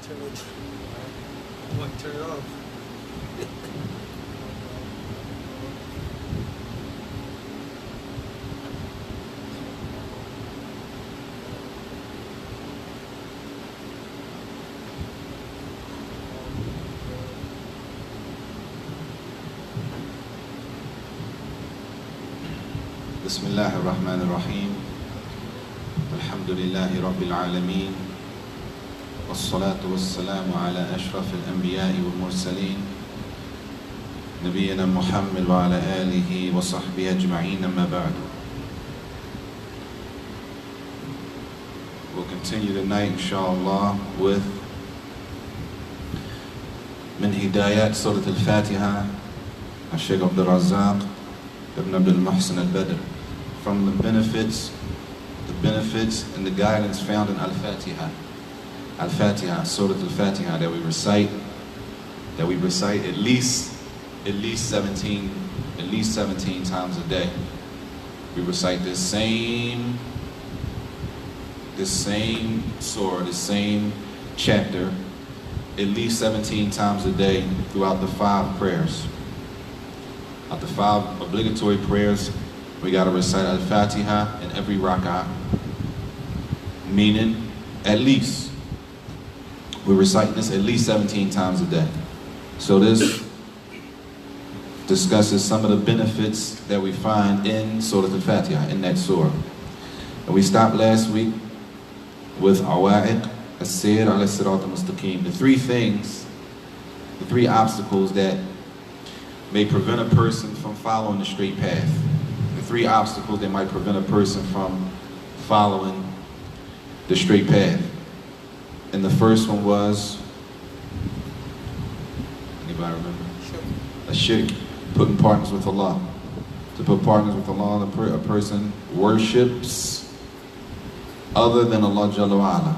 Turn it. What? Turn it off. بسم الله الرحمن الرحيم الحمد لله رب العالمين والصلاة والسلام على أشرف الأنبياء والمرسلين نبينا محمد وعلى آله وصحبه أجمعين أما بعد. We'll continue tonight inshallah with من هدايات سورة الفاتحة الشيخ عبد الرزاق Ibn Abdul Muhsin al-Badr, from the benefits and the guidance found in Al-Fatihah. Al-Fatihah, Surah Al-Fatihah that we recite at least 17 times a day. We recite this same surah, this same chapter at least 17 times a day throughout the 5 prayers. Out the 5 obligatory prayers, we got to recite Al-Fatihah in every rak'ah, meaning at least. We recite this at least 17 times a day. So this discusses some of the benefits that we find in Surah Al-Fatihah, in that surah. And we stopped last week with Awa'iq, As-Sir ala Sirat al-Mustaqim, the 3 obstacles that may prevent a person from following the straight path. The 3 obstacles that might prevent a person from following the straight path. And the first one was, anybody remember? A shirk, putting partners with Allah. To put partners with Allah, a person worships other than Allah Jalla wa Ala.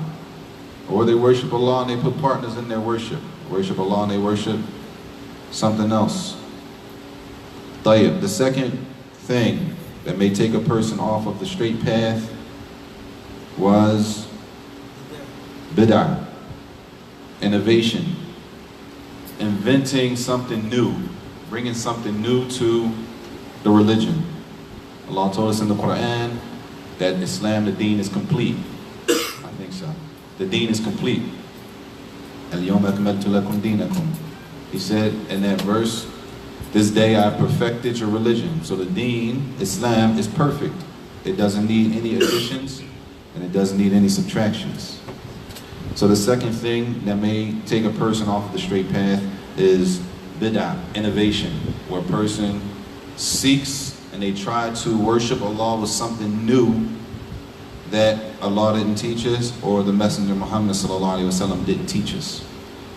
Or they worship Allah and they put partners in their worship. Worship Allah and they worship something else. The second thing that may take a person off of the straight path was bid'ah, innovation, inventing something new, bringing something new to the religion. Allah told us in the Quran that Islam, the deen, is complete. I think so. The deen is complete. Al-yawma akmaltu lakum deenakum. He said in that verse, this day I have perfected your religion. So the deen, Islam, is perfect. It doesn't need any additions and it doesn't need any subtractions. So the second thing that may take a person off the straight path is bid'ah, innovation, where a person seeks and they try to worship Allah with something new that Allah didn't teach us or the Messenger Muhammad sallallahu alaihi wasallam didn't teach us.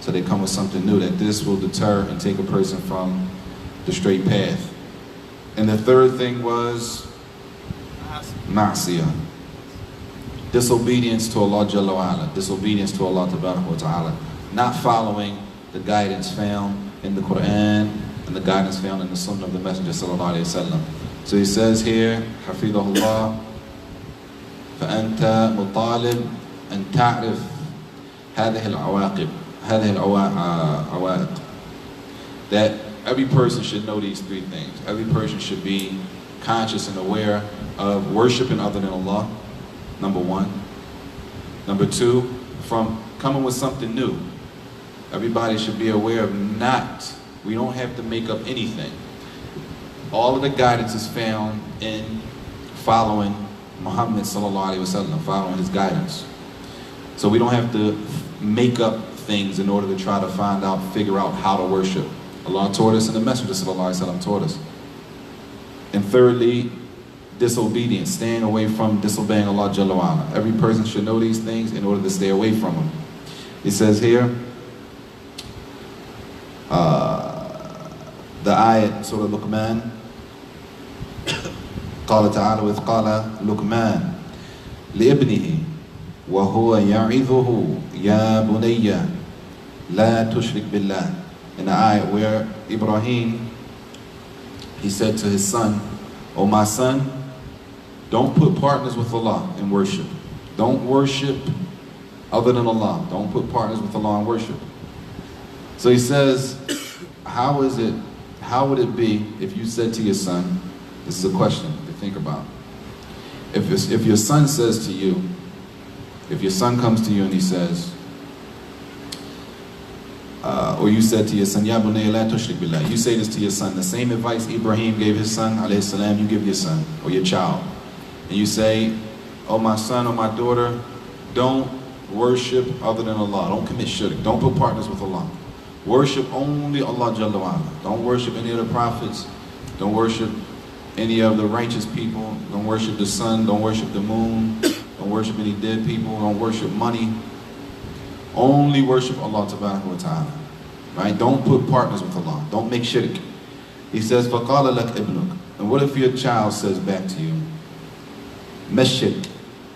So they come with something new that this will deter and take a person from the straight path. And the third thing was ma'siyah, disobedience to Allah Jalla wa Ala, disobedience to Allah Tabaraka wa Ta'ala, not following the guidance found in the Quran and the guidance found in the Sunnah of the Messenger sallallahu alaihi wasallam. So he says here, Hafidhahullah, فأنت مطالب أن تعرف هذه العوائق, that every person should know these 3 things. Every person should be conscious and aware of worshiping other than Allah, number 1. Number 2, from coming with something new. Everybody should be aware of we don't have to make up anything. All of the guidance is found in following Muhammad sallallahu alaihi wasallam, following his guidance. So we don't have to make up things in order to try to figure out how to worship. Allah taught us and the Messenger sallallahu alaihi wasallam taught us. And thirdly, disobedience, staying away from disobeying Allah Jalla wa Ala. Every person should know these things in order to stay away from them. He says here, the ayat, Surah Luqman, قال تعالى وإذ قال لقمان لابنه وهو يعظه يا بني لا تشرك بالله. In the ayat where Ibrahim, he said to his son, "O my son, don't put partners with Allah in worship. Don't worship other than Allah. Don't put partners with Allah in worship. So he says, how would it be if you said to your son, this is a question to think about. If your son says to you, if your son comes to you and he says, or you said to your son, Ya bunayya la tushrik billah. You say this to your son, the same advice Ibrahim gave his son, alayhi salam, you give your son or your child. And you say, oh my son or my daughter, don't worship other than Allah. Don't commit shirk. Don't put partners with Allah. Worship only Allah Jalla wa Ala. Don't worship any of the prophets. Don't worship any of the righteous people. Don't worship the sun. Don't worship the moon. Don't worship any dead people. Don't worship money. Only worship Allah Tabaraka wa Ta'ala. Right? Don't put partners with Allah. Don't make shirk. He says, فَقَالَ لَكْ إِبْنُكَ. And what if your child says back to you, مَا الشِّرْكِ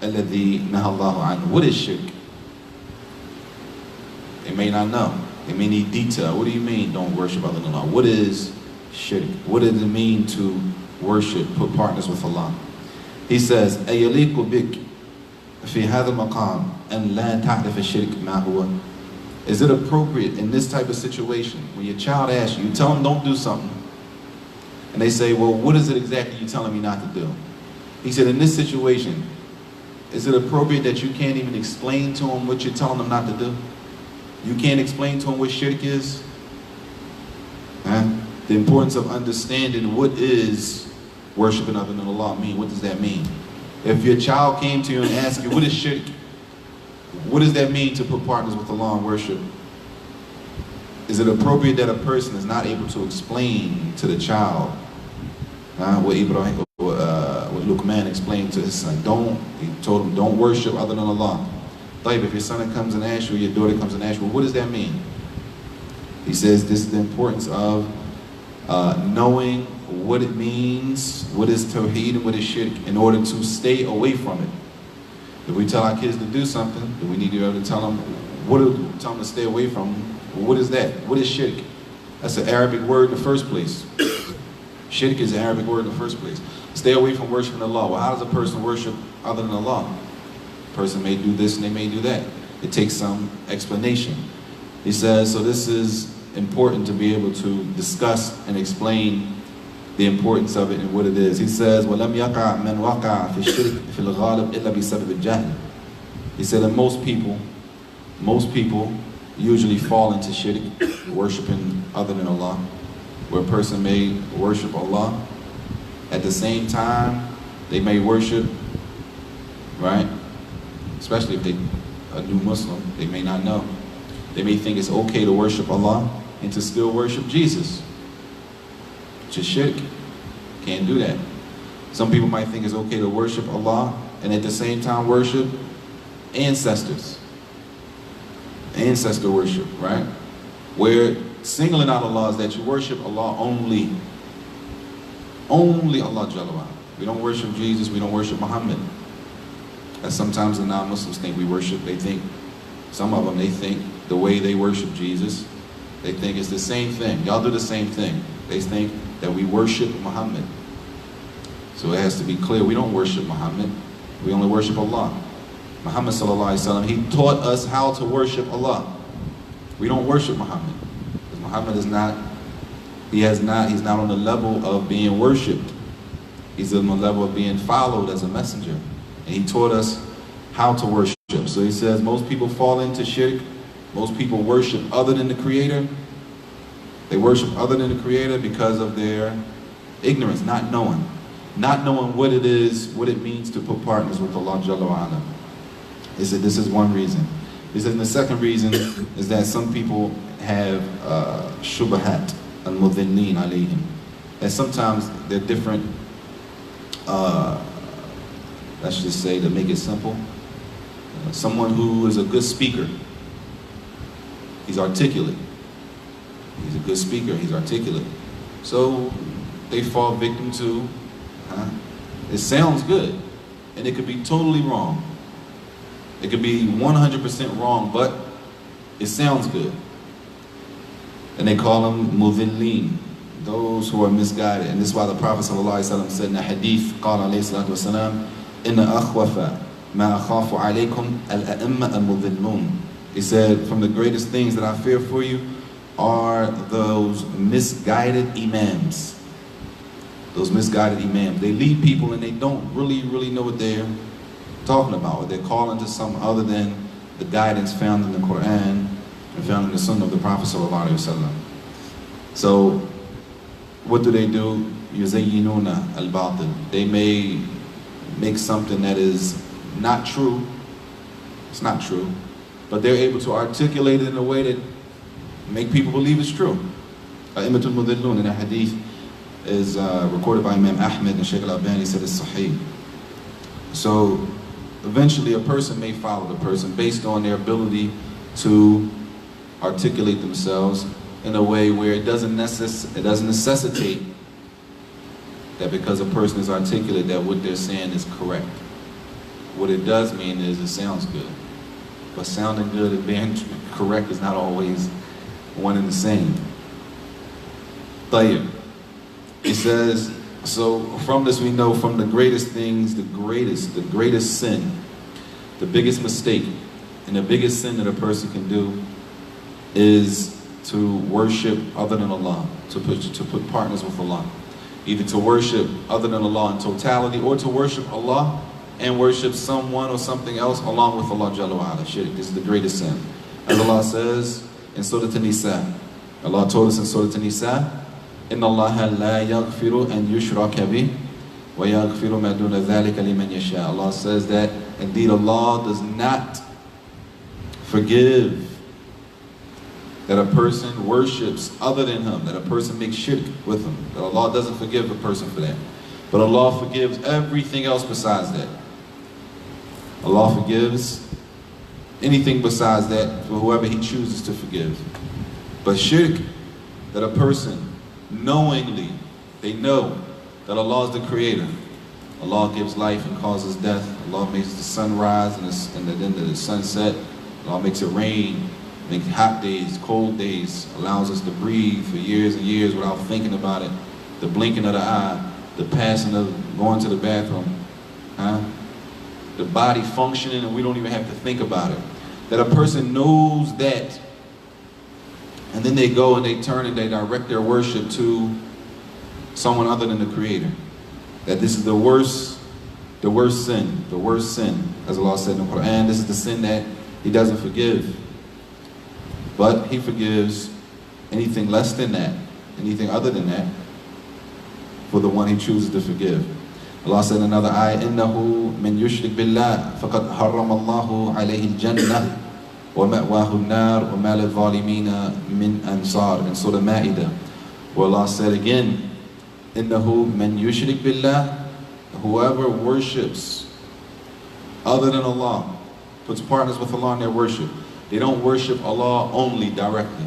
الَّذِي نَهَى اللَّهُ عَنْهُ. What is shirk? They may not know. They may need detail. What do you mean don't worship other than Allah? What is shirk? What does it mean to worship, put partners with Allah? He says, أَيَلِيقُ بِكَ فِي هَذَا الْمَقَامِ أَنْ لَا تَعْرِفَ الشِّرْكِ مَا هُوَ. Is it appropriate in this type of situation when your child asks you, you tell them don't do something, and they say, well, what is it exactly you're telling me not to do? He said, in this situation, is it appropriate that you can't even explain to them what you're telling them not to do? You can't explain to them what shirk is? The importance of understanding what is worshiping other than Allah mean. What does that mean? If your child came to you and asked you, what is shirk? What does that mean to put partners with Allah in worship? Is it appropriate that a person is not able to explain to the child what Ibrahim, what Luqman explained to his son? He told him, don't worship other than Allah. If your son comes and asks you, your daughter comes and asks you, what does that mean? He says this is the importance of knowing what it means, what is tawheed and what is shirk, in order to stay away from it. If we tell our kids to do something, then we need to be able to tell them to stay away from. What is that? What is shirk? That's an Arabic word in the first place. Shirk is an Arabic word in the first place. Stay away from worshiping Allah. Well, how does a person worship other than Allah? A person may do this and they may do that. It takes some explanation. He says, so this is important to be able to discuss and explain the importance of it and what it is. He says, وَلَمْ يَقَعْ مَنْ وَقَعَ فِي الشِّرْكِ فِي الْغَالِبِ إِلَّا بِسَبَبِ الْجَهْلِ. He said that most people usually fall into shirk, worshiping other than Allah, where a person may worship Allah. At the same time, they may worship, right? Especially if they're a new Muslim, they may not know. They may think it's okay to worship Allah and to still worship Jesus. Just shirk. Can't do that. Some people might think it's okay to worship Allah and at the same time worship ancestors. Ancestor worship, right? Where singling out Allah is that you worship Allah only. Only Allah Jalla wa Ala. We don't worship Jesus, we don't worship Muhammad. As sometimes the non-Muslims think we worship, some of them, they think the way they worship Jesus, they think it's the same thing. Y'all do the same thing. They think that we worship Muhammad. So it has to be clear, we don't worship Muhammad. We only worship Allah. Muhammad sallallahu alaihi wasallam, he taught us how to worship Allah. We don't worship Muhammad. Because Muhammad is not, he's not on the level of being worshipped. He's on the level of being followed as a messenger. And he taught us how to worship. So he says most people fall into shirk. Most people worship other than the Creator. They worship other than the Creator because of their ignorance, not knowing. Not knowing what it is, what it means to put partners with Allah Jalla wa Ala. He said this is one reason. He said the second reason is that some people have shubahat al-mudhinnin alayhim. And sometimes they're different, let's just say to make it simple, someone who is a good speaker. He's articulate. He's a good speaker, he's articulate. So they fall victim to, it sounds good, and it could be totally wrong. It could be 100% wrong, but it sounds good. And they call them mudhillin, those who are misguided. And this is why the Prophet ﷺ said in the hadith, قال عليه الصلاة والسلام, إن أخوف مَا أَخَافُ عَلَيْكُمْ الْأَئِمَّةَ الْمُضِلُّونَ. He said, from the greatest things that I fear for you are those misguided imams. Those misguided imams. They lead people and they don't really know what they're talking about. Or they're calling to something other than the guidance found in the Quran and found in the Sunnah of the Prophet sallallahu alaihi wasallam. So, what do? يُزَيِّنُونَ الْبَاطِلِ. They may make something that is not true. It's not true. But they're able to articulate it in a way that make people believe it's true. A'immatul Mudillun in a hadith is recorded by Imam Ahmed and Shaykh Al-Albani said it's sahih. So eventually a person may follow the person based on their ability to articulate themselves in a way where it doesn't necessitate that because a person is articulate that what they're saying is correct. What it does mean is it sounds good. But sounding good and being correct is not always one and the same. Tayyib. He says, so from this we know from the greatest things, the greatest sin, the biggest mistake, and the biggest sin that a person can do is to worship other than Allah, to put partners with Allah. Either to worship other than Allah in totality, or to worship Allah and worship someone or something else along with Allah Jalla wa Ala. Shirk. This is the greatest sin. As Allah says in Surah An-Nisa, Allah told us in Surah An-Nisa, إِنَّ اللَّهَ لَا يَغْفِرُ أَن يُشْرَكَ بِهِ وَيَغْفِرُ مَا دُونَ ذَلِكَ لِمَنْ يَشَاءُ. Allah says that indeed Allah does not forgive that a person worships other than Him, that a person makes shirk with Him, that Allah doesn't forgive a person for that. But Allah forgives everything else besides that. Allah forgives anything besides that for whoever He chooses to forgive. But shirk, that a person knowingly, they know that Allah is the creator. Allah gives life and causes death. Allah makes the sun rise and then the sunset. Allah makes it rain, makes hot days, cold days, allows us to breathe for years and years without thinking about it. The blinking of the eye, the passing of going to the bathroom, the body functioning and we don't even have to think about it. That a person knows that, and then they go and they turn and they direct their worship to someone other than the Creator. That this is the worst sin. As Allah said in the Quran, this is the sin that He doesn't forgive. But He forgives anything less than that, anything other than that, for the one He chooses to forgive. Allah said in another ayah, إِنَّهُ مَنْ يُشْرِكْ بِاللَّهِ فَقَدْ حَرَّمَ اللَّهُ عَلَيْهِ الْجَنَّةِ وَمَأْوَاهُ النَّارُ وَمَا لِلظَّالِمِينَ مِنْ أَنصَارٍ. In Surah Ma'idah, where Allah said again, إِنَّهُ مَنْ يُشْرِكْ بِاللَّهِ, whoever worships other than Allah, puts partners with Allah in their worship. They don't worship Allah only directly.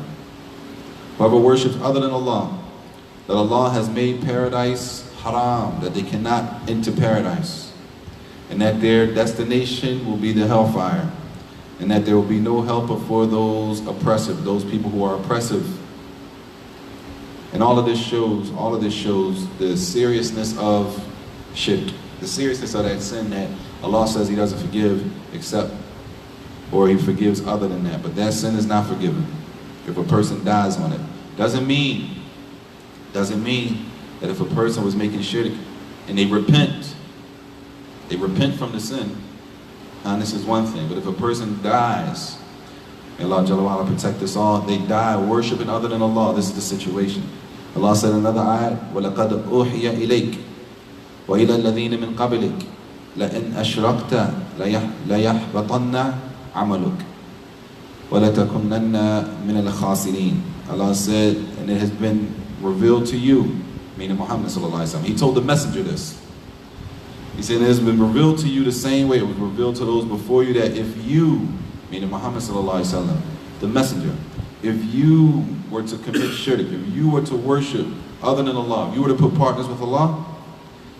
Whoever worships other than Allah, that Allah has made paradise haram, that they cannot enter paradise, and that their destination will be the hellfire, and that there will be no helper for those oppressive, those people who are oppressive. And all of this shows the seriousness of shirk, the seriousness of that sin that Allah says He doesn't forgive except, or He forgives other than that. But that sin is not forgiven if a person dies on it. Doesn't mean that if a person was making shirk and they repent from the sin, and this is one thing. But if a person dies, may Allah Jalla wa Ala protect us all, they die worshiping other than Allah, this is the situation. Allah said in another ayat, وَلَقَدْ أُوحِيَ إِلَيْكَ وَإِلَى الَّذِينَ مِنْ قَبْلِكَ لَإِنْ أَشْرَكْتَ لَيَحْبَطَنَّ عَمَلُكَ وَلَتَكُنَّنَّ مِنَ الْخَاسِرِينَ. Allah said, and it has been revealed to you, meaning Muhammad sallallahu alaihi wasallam. He told the messenger this. He said, it has been revealed to you the same way it was revealed to those before you, that if you, meaning Muhammad sallallahu alaihi wasallam, the messenger, if you were to commit shirk, if you were to worship other than Allah, if you were to put partners with Allah,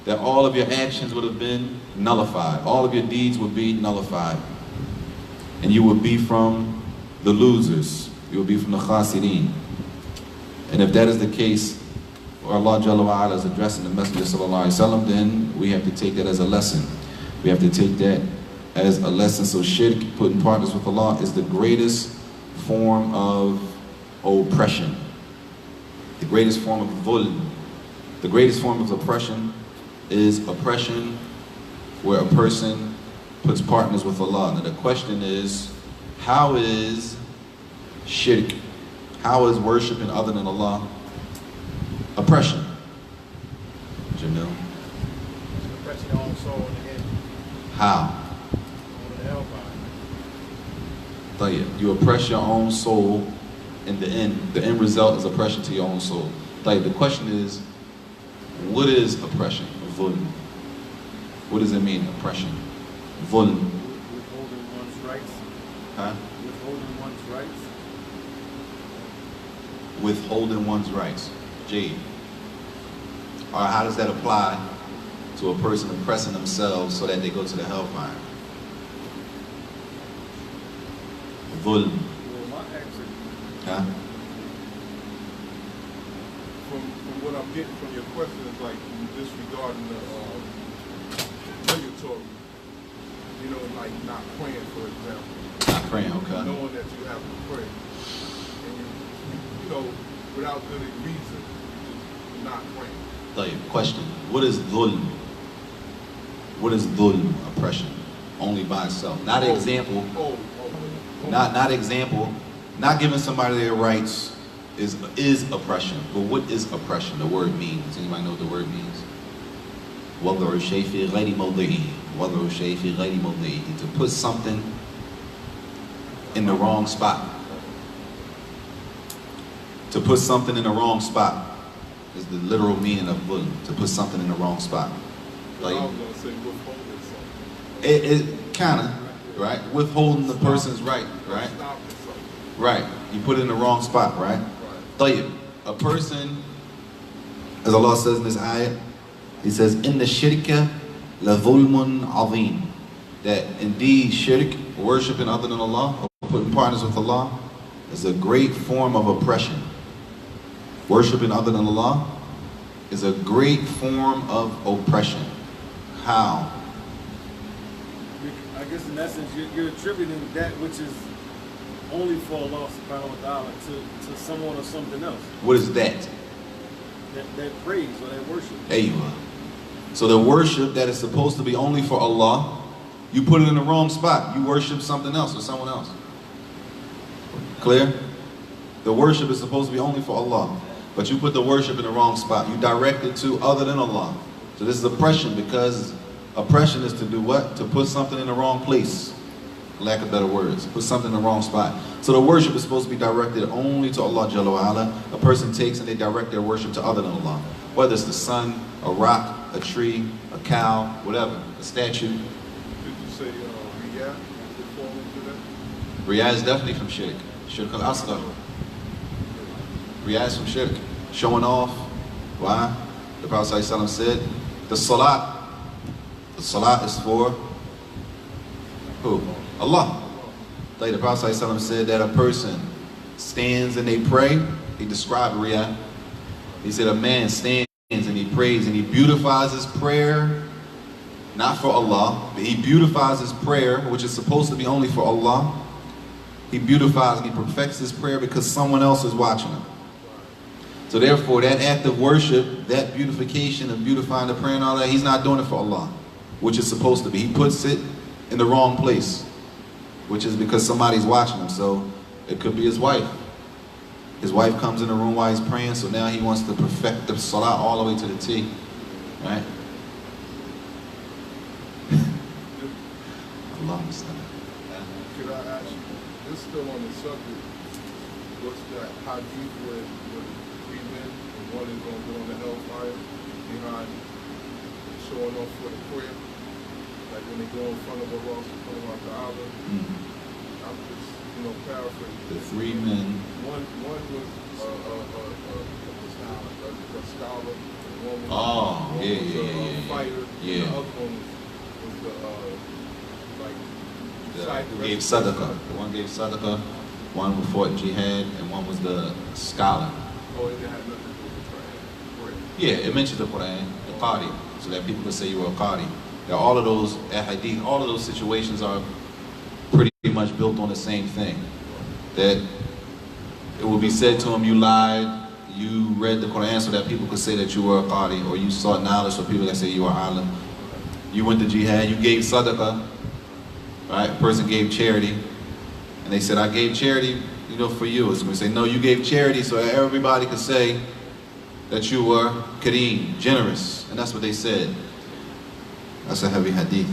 that all of your actions would have been nullified. All of your deeds would be nullified. And you would be from the losers. You would be from the khasirin. And if that is the case, or Allah Jalla wa Ala is addressing the Messenger sallallahu alaihi wasallam, then we have to take that as a lesson. We have to take that as a lesson. So shirk, putting partners with Allah, is the greatest form of oppression. The greatest form of dhulm. The greatest form of oppression is oppression where a person puts partners with Allah. Now the question is, how is shirk, how is worshiping other than Allah oppression? Jamil? Oppressing your own soul in the head. How? On the hellfire. Tayyib. You oppress your own soul in the end. The end result is oppression to your own soul. Tayyib. The question is, what is oppression? Dhulm. What does it mean, oppression? Dhulm. Withholding one's rights. Huh? Withholding one's rights. Withholding one's rights. Jade. Or how does that apply to a person oppressing themselves so that they go to the hellfire? Dhulm. Well, my answer, Huh? From what I'm getting from your question is like you disregarding the obligatory, you know, like not praying, for example. Not praying, okay. Knowing that you have to pray. And you know, without good reason, just not praying. Tayyib. Question. What is dhulm? What is dhulm, oppression? Only by itself. Not example. Not example. Not giving somebody their rights is oppression. But what is oppression? The word means. Does anybody know what the word means? وَضْعُ الشَّيْءِ فِي غَيْرِ مَوْضِعِهِ. وَضْعُ الشَّيْء فِي غَيْرِ مَوْضِعِهِ. To put something in the wrong spot. To put something in the wrong spot is the literal meaning of dhulm. To put something in the wrong spot. Like, I was going to say withholding something. it kind of, right? Withholding the person's right, right? Stopping something. Right. You put it in the wrong spot, right? Right. Tayyib. A person, as Allah says in this ayat, He says, "Inna shirka la dhulmun azim." That indeed shirk, worshiping other than Allah, or putting partners with Allah, is a great form of oppression. Worshiping other than Allah is a great form of oppression. How? I guess in essence, you're attributing that which is only for Allah subhanahu wa ta'ala to someone or something else. What is that? That praise or that worship. There you are. So the worship that is supposed to be only for Allah, you put it in the wrong spot. You worship something else or someone else. Clear? The worship is supposed to be only for Allah, but you put the worship in the wrong spot. You direct it to other than Allah. So this is oppression, because oppression is to do what? To put something in the wrong place. Lack of better words. Put something in the wrong spot. So the worship is supposed to be directed only to Allah Jalla wa Ala. A person takes and they direct their worship to other than Allah. Whether it's the sun, a rock, a tree, a cow, whatever, a statue. Did you say Riyah would fall into that? Riyah is definitely from shirk. Shirk al-asghar. Riyah is from shirk. Showing off. Why? The Prophet ﷺ said, the salat is for who? Allah. Like the Prophet ﷺ said that a person stands and they pray. He described Riyah. He said a man stands and he prays and he beautifies his prayer, not for Allah, but he beautifies his prayer, which is supposed to be only for Allah. He beautifies and he perfects his prayer because someone else is watching him. So therefore, that act of worship, that beautification of beautifying the prayer and all that, he's not doing it for Allah, which is supposed to be. He puts it in the wrong place, which is because somebody's watching him. So it could be his wife. His wife comes in the room while he's praying, so now he wants to perfect the salah all the way to the T. Right? Allah understand. Could I ask you, this is still on the subject, what's that hadith with 3 men and one is going to go on the hellfire behind showing off for the prayer? Like when they go in front of Allah subhanahu wa ta'ala. I'm just, paraphrasing. The 3 men. One was a scholar, one was, Oh, one yeah, was yeah. a fighter, Yeah. the other one was the Who gave sadaqah. The one gave sadaqah, one who fought jihad, and one was the scholar. Oh, it had nothing to do with prayer. Yeah, it mentions the Quran, the qari, so that people could say you were a qari. That all of those hadith, all of those situations are pretty much built on the same thing. That it will be said to him, you lied, you read the Quran so that people could say that you were a qari, or you sought knowledge so people can say you were alim. You went to jihad, you gave sadaqah, right? A person gave charity, and they said, I gave charity, you know, for you. It's going to say, no, you gave charity so that everybody could say that you were kareem, generous. And that's what they said. That's a heavy hadith.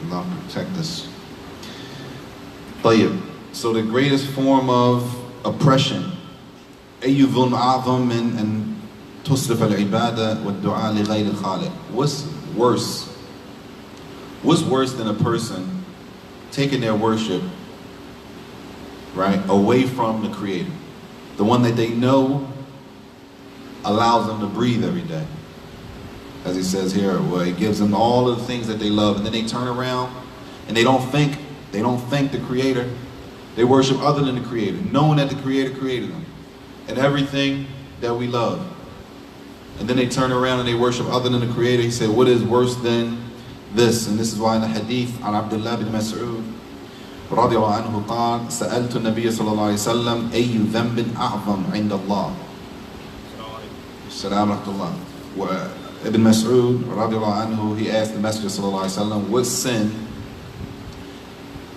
Allah protect us. طيب. So the greatest form of oppression, أي ظلم أعظم من أن تصرف العبادة والدعاء لغير الخالق. What's worse? What's worse than a person taking their worship, right, away from the Creator, the one that they know allows them to breathe every day, as he says here, where he gives them all of the things that they love, and then they turn around and they don't thank the Creator. They worship other than the Creator, knowing that the Creator created them and everything that we love. And then they turn around and they worship other than the Creator. He said, what is worse than this? And this is why in the hadith on Abdullah bin Mas'ud رضي الله عنه قال سألت النبي صلى الله عليه وسلم أي ذنب أعظم عند الله. السلام ورحمة الله. Ibn Mas'ud رضي الله عنه, he asked the Messenger صلى الله عليه وسلم, what sin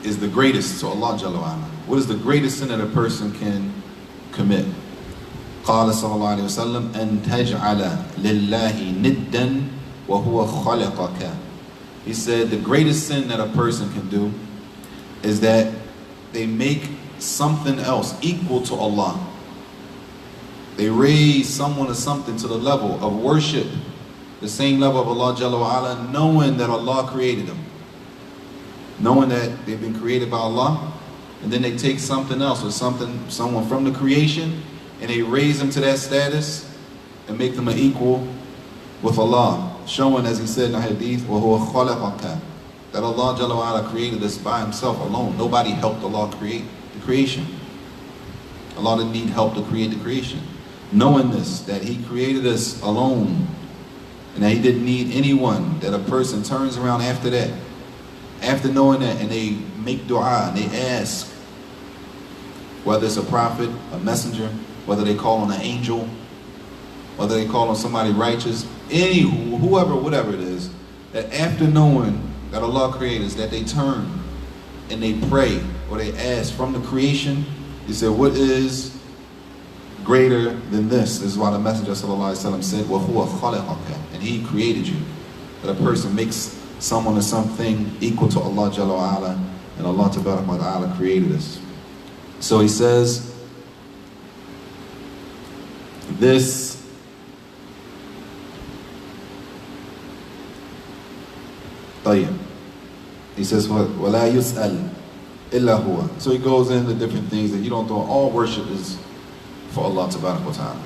is the greatest to Allah Jalla wa Ala? What is the greatest sin that a person can commit? قال صلى الله عليه وسلم أن تجعل لله ندا وهو خلقك. He said the greatest sin that a person can do is that they make something else equal to Allah. They raise someone or something to the level of worship, the same level of Allah Jalla wa Ala, knowing that Allah created them, knowing that they've been created by Allah, and then they take something else or someone from the creation, and they raise them to that status and make them an equal with Allah, showing, as he said in the hadith, وَهُوَ خَلَقَكَ, that Allah Jalla wa Ala created us by himself alone. Nobody helped Allah create the creation. Allah didn't need help to create the creation. Knowing this, that he created us alone, and that he didn't need anyone, that a person turns around after that, after knowing that, and they make dua, and they ask, whether it's a prophet, a messenger, whether they call on an angel, whether they call on somebody righteous, whoever, whatever it is, that after knowing that Allah created us, that they turn and they pray or they ask from the creation. He said, what is greater than this? This is why the Messenger ﷺ said, وَهُوَ خَلَقَكَ, and he created you. That a person makes someone or something equal to Allah Jalla wa Ala, and Allah Tabarak wa Ta'ala created us. So he says, this he says, وَلَا يُسْأَلْ إِلَّا هُوَ. So he goes into different things that you don't throw. All worship is for Allah Tabarak wa Ta'ala.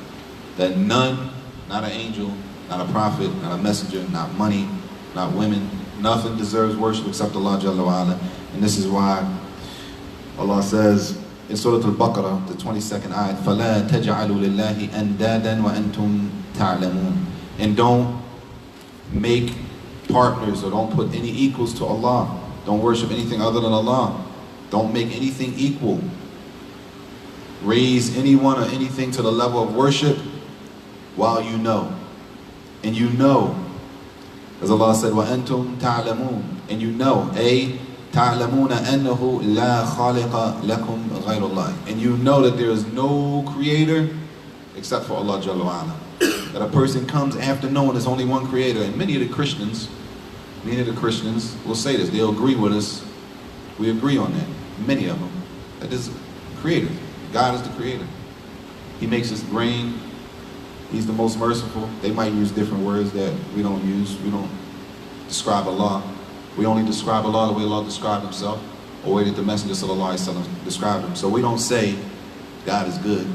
That none, not an angel, not a prophet, not a messenger, not money, not women, nothing deserves worship except Allah Jalla wa Ala. And this is why Allah says in Surah Al-Baqarah, the 22nd ayat, فَلَا تَجْعَلُوا لِلَّهِ أَنْدَادًا وَأَنْتُمْ تَعْلَمُونَ. And don't make partners or don't put any equals to Allah. Don't worship anything other than Allah. Don't make anything equal. Raise anyone or anything to the level of worship while you know. And you know, as Allah said, وَأَنْتُمْ تَعْلَمُونَ. And you know, تَعْلَمُونَ أَنَّهُ لَا خَالِقَ لَكُمْ غَيْرُ اللَّهِ. And you know that there is no creator except for Allah Jalla wa Ala. That a person comes after knowing there's only one creator. And many of the Christians will say this. They'll agree with us. We agree on that. Many of them. That is the creator. God is the creator. He makes us rain. He's the most merciful. They might use different words that we don't use. We don't describe Allah. We only describe Allah the way Allah described himself, or the way that the Messenger sallallahu alaihi wasallam described him. So we don't say God is good.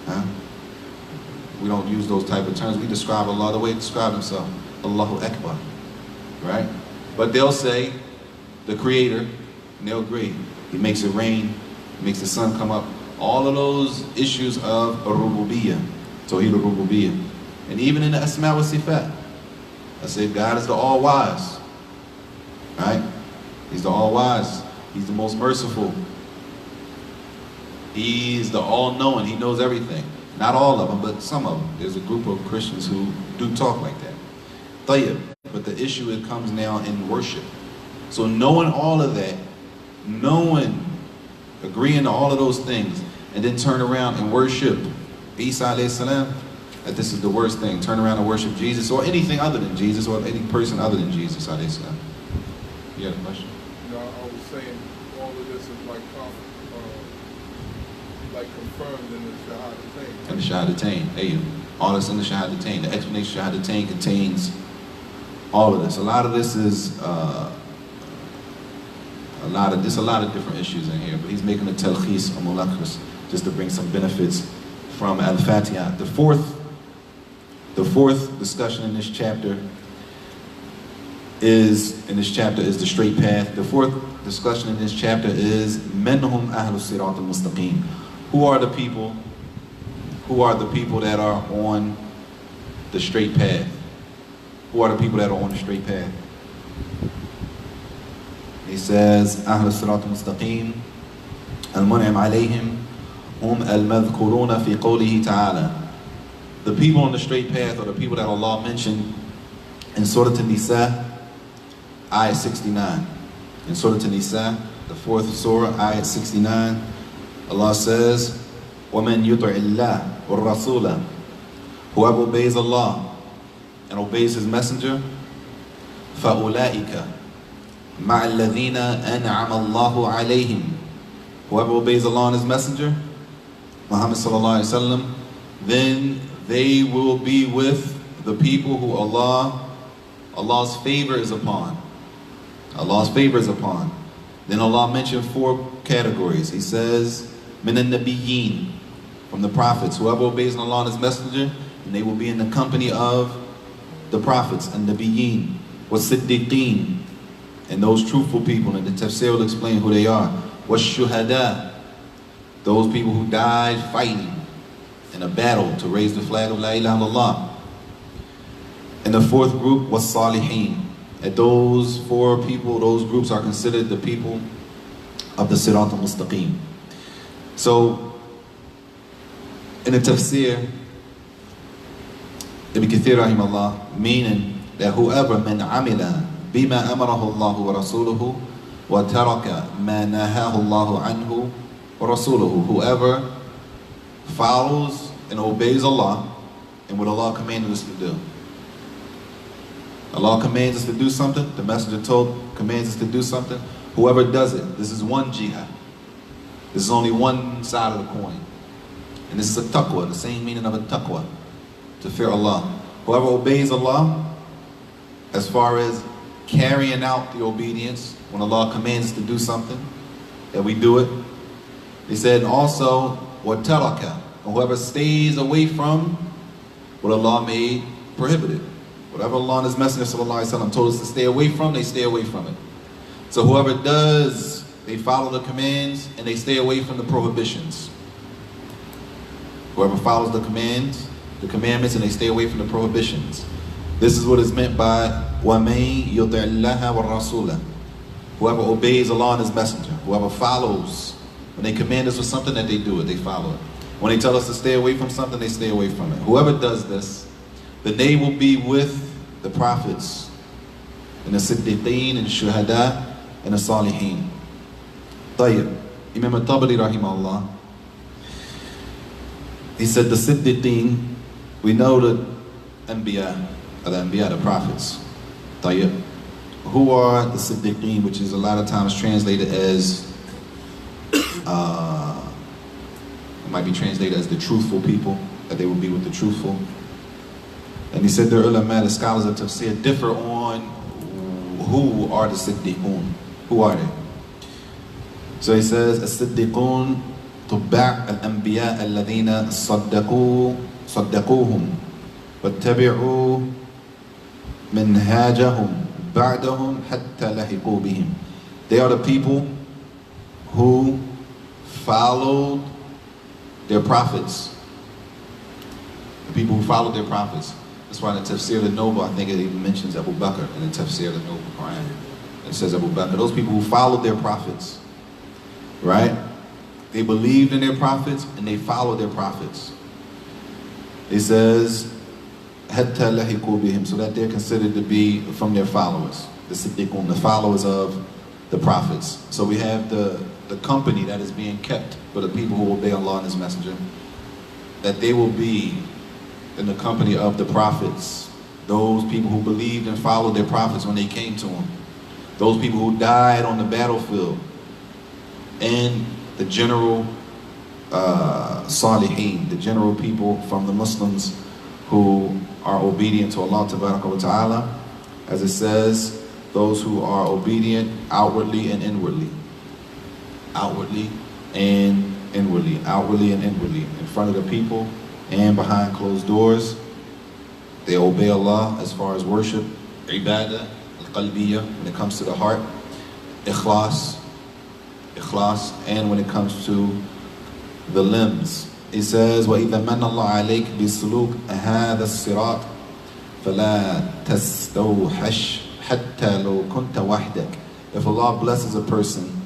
Huh? We don't use those type of terms. We describe Allah the way he described himself. Allahu Akbar. Right? But they'll say the creator, and they'll agree. He makes it rain, he makes the sun come up. All of those issues of rububiyyah, Tawheed al-Rububiyyah. And even in the Asma wa Sifat, I said God is the all-wise. Right? He's the all-wise. He's the most merciful. He's the all-knowing. He knows everything. Not all of them, but some of them. There's a group of Christians who do talk like that. Tayyib. But the issue, it comes now in worship. So knowing all of that, knowing, agreeing to all of those things, and then turn around and worship Isa alayhi salam, that this is the worst thing. Turn around and worship Jesus or anything other than Jesus or any person other than Jesus alayhi salam. You had a question? You know, I was saying all of this is like confirmed in the Shahadatain. And the Shahadatain. Hey, all that's in the Shahadatain. The explanation of Shahadatain contains all of this. A lot of this is a lot of different issues in here, but he's making a talkhis or mulakhis just to bring some benefits from Al-Fatihah. The fourth discussion in this chapter is the straight path. The fourth discussion in this chapter is Menhum Ahlu Sirat al-Mustaqim. Who are the people that are on the straight path? Who are the people that are on the straight path? He says, Ahl al-Sirat al-Mustaqim, al-Mun'im alayhim, al-Madhkuruna fi qawlihi ta'ala. The people on the straight path are the people that Allah mentioned in Surah An-Nisa, ayat 69. In Surah An-Nisa, the fourth surah, ayat 69, Allah says, وَمَنْ يُطْعِ اللَّهِ وَالرَّسُولَ. Whoever obeys Allah and obeys His Messenger, فَأُولَٰئِكَ مَعَ الَّذِينَ أَنْعَمَ اللَّهُ عَلَيْهِمْ. Whoever obeys Allah and His Messenger, Muhammad sallallahu alaihi wasallam, then they will be with the people who Allah's favor is upon. Allah's favor is upon. Then Allah mentioned 4 categories. He says, min al-nabiyyin, from the prophets. Whoever obeys Allah and His Messenger, and they will be in the company of the prophets, and nabiyyin, was-siddiqeen, and those truthful people. And the tafsir will explain who they are. Was-shuhada, those people who died fighting in a battle to raise the flag of La ilaha illallah. And the 4th group was salihin. And those 4 people, those groups are considered the people of the Sirat al-Mustaqim. So, in the tafsir, Ibn Kathir rahimahullah, meaning that whoever man amila bima amarahu Allah wa rasuluhu wa taraka ma nahahu Allah anhu wa rasuluhu, whoever follows and obeys Allah and what Allah commanded us to do. Allah commands us to do something, the Messenger commands us to do something. Whoever does it, this is one jihad. This is only one side of the coin. And this is a taqwa, the same meaning of a taqwa, to fear Allah. Whoever obeys Allah, as far as carrying out the obedience, when Allah commands us to do something, that we do it. He said also, وَتَرَكَ, and whoever stays away from what Allah made prohibited. Whatever Allah and His Messenger sallallahu alaihi wasallam told us to stay away from, they stay away from it. So whoever does, they follow the commands and they stay away from the prohibitions. Whoever follows the commandments and they stay away from the prohibitions. This is what is meant by وَمَن يُطِعِ اللَّهَ وَالرَّسُولَ. Whoever obeys Allah and His Messenger, whoever follows, when they command us with something, that they do it, they follow it. When they tell us to stay away from something, they stay away from it. Whoever does this, then they will be with the prophets, and the siddiqeen, and the shuhada, and the salihin. Tayyib. Imam al-Tabari rahimahullah, he said the siddiqeen, we know the anbiya, the prophets. Tayyib. Who are the siddiqeen, which is a lot of times translated as, it might be translated as the truthful people, that they will be with the truthful. And he said the ulama, the scholars of tafsir, differ on who are the siddiqun. Who are they? So he says, as-siddiqun tubba' al-anbiya alladhina صدقوهم واتبعوا منهاجهم بعدهم حتى لحقوا بهم. They are the people who followed their prophets. The people who followed their prophets. That's why in the Tafsir al-Noble, I think it even mentions Abu Bakr in the Tafsir al-Noble Quran. It says Abu Bakr. Those people who followed their prophets, right? They believed in their prophets and they followed their prophets. It says, حَتَّى لَحِقُوا بِهِمْ, so that they're considered to be from their followers, the Siddiqun, the followers of the prophets. So we have the company that is being kept for the people who obey Allah and His Messenger, that they will be in the company of the prophets, those people who believed and followed their prophets when they came to them, those people who died on the battlefield, and the general Salihin, the general people from the Muslims who are obedient to Allah Ta'ala, as it says, those who are obedient outwardly and inwardly. Outwardly and inwardly. Outwardly and inwardly. In front of the people and behind closed doors. They obey Allah as far as worship, ibadah, al-qalbiyah, when it comes to the heart, ikhlas, and when it comes to the limbs. It says, وَإِذَا مَنَّ اللَّهُ عَلَيْكَ بِسُلُوكِ هَذَا الصِّرَاطِ فَلَا تَسْتَوْحَشْ حَتَّى لَوْ كُنْتَ وَحْدَكَ. If Allah blesses a person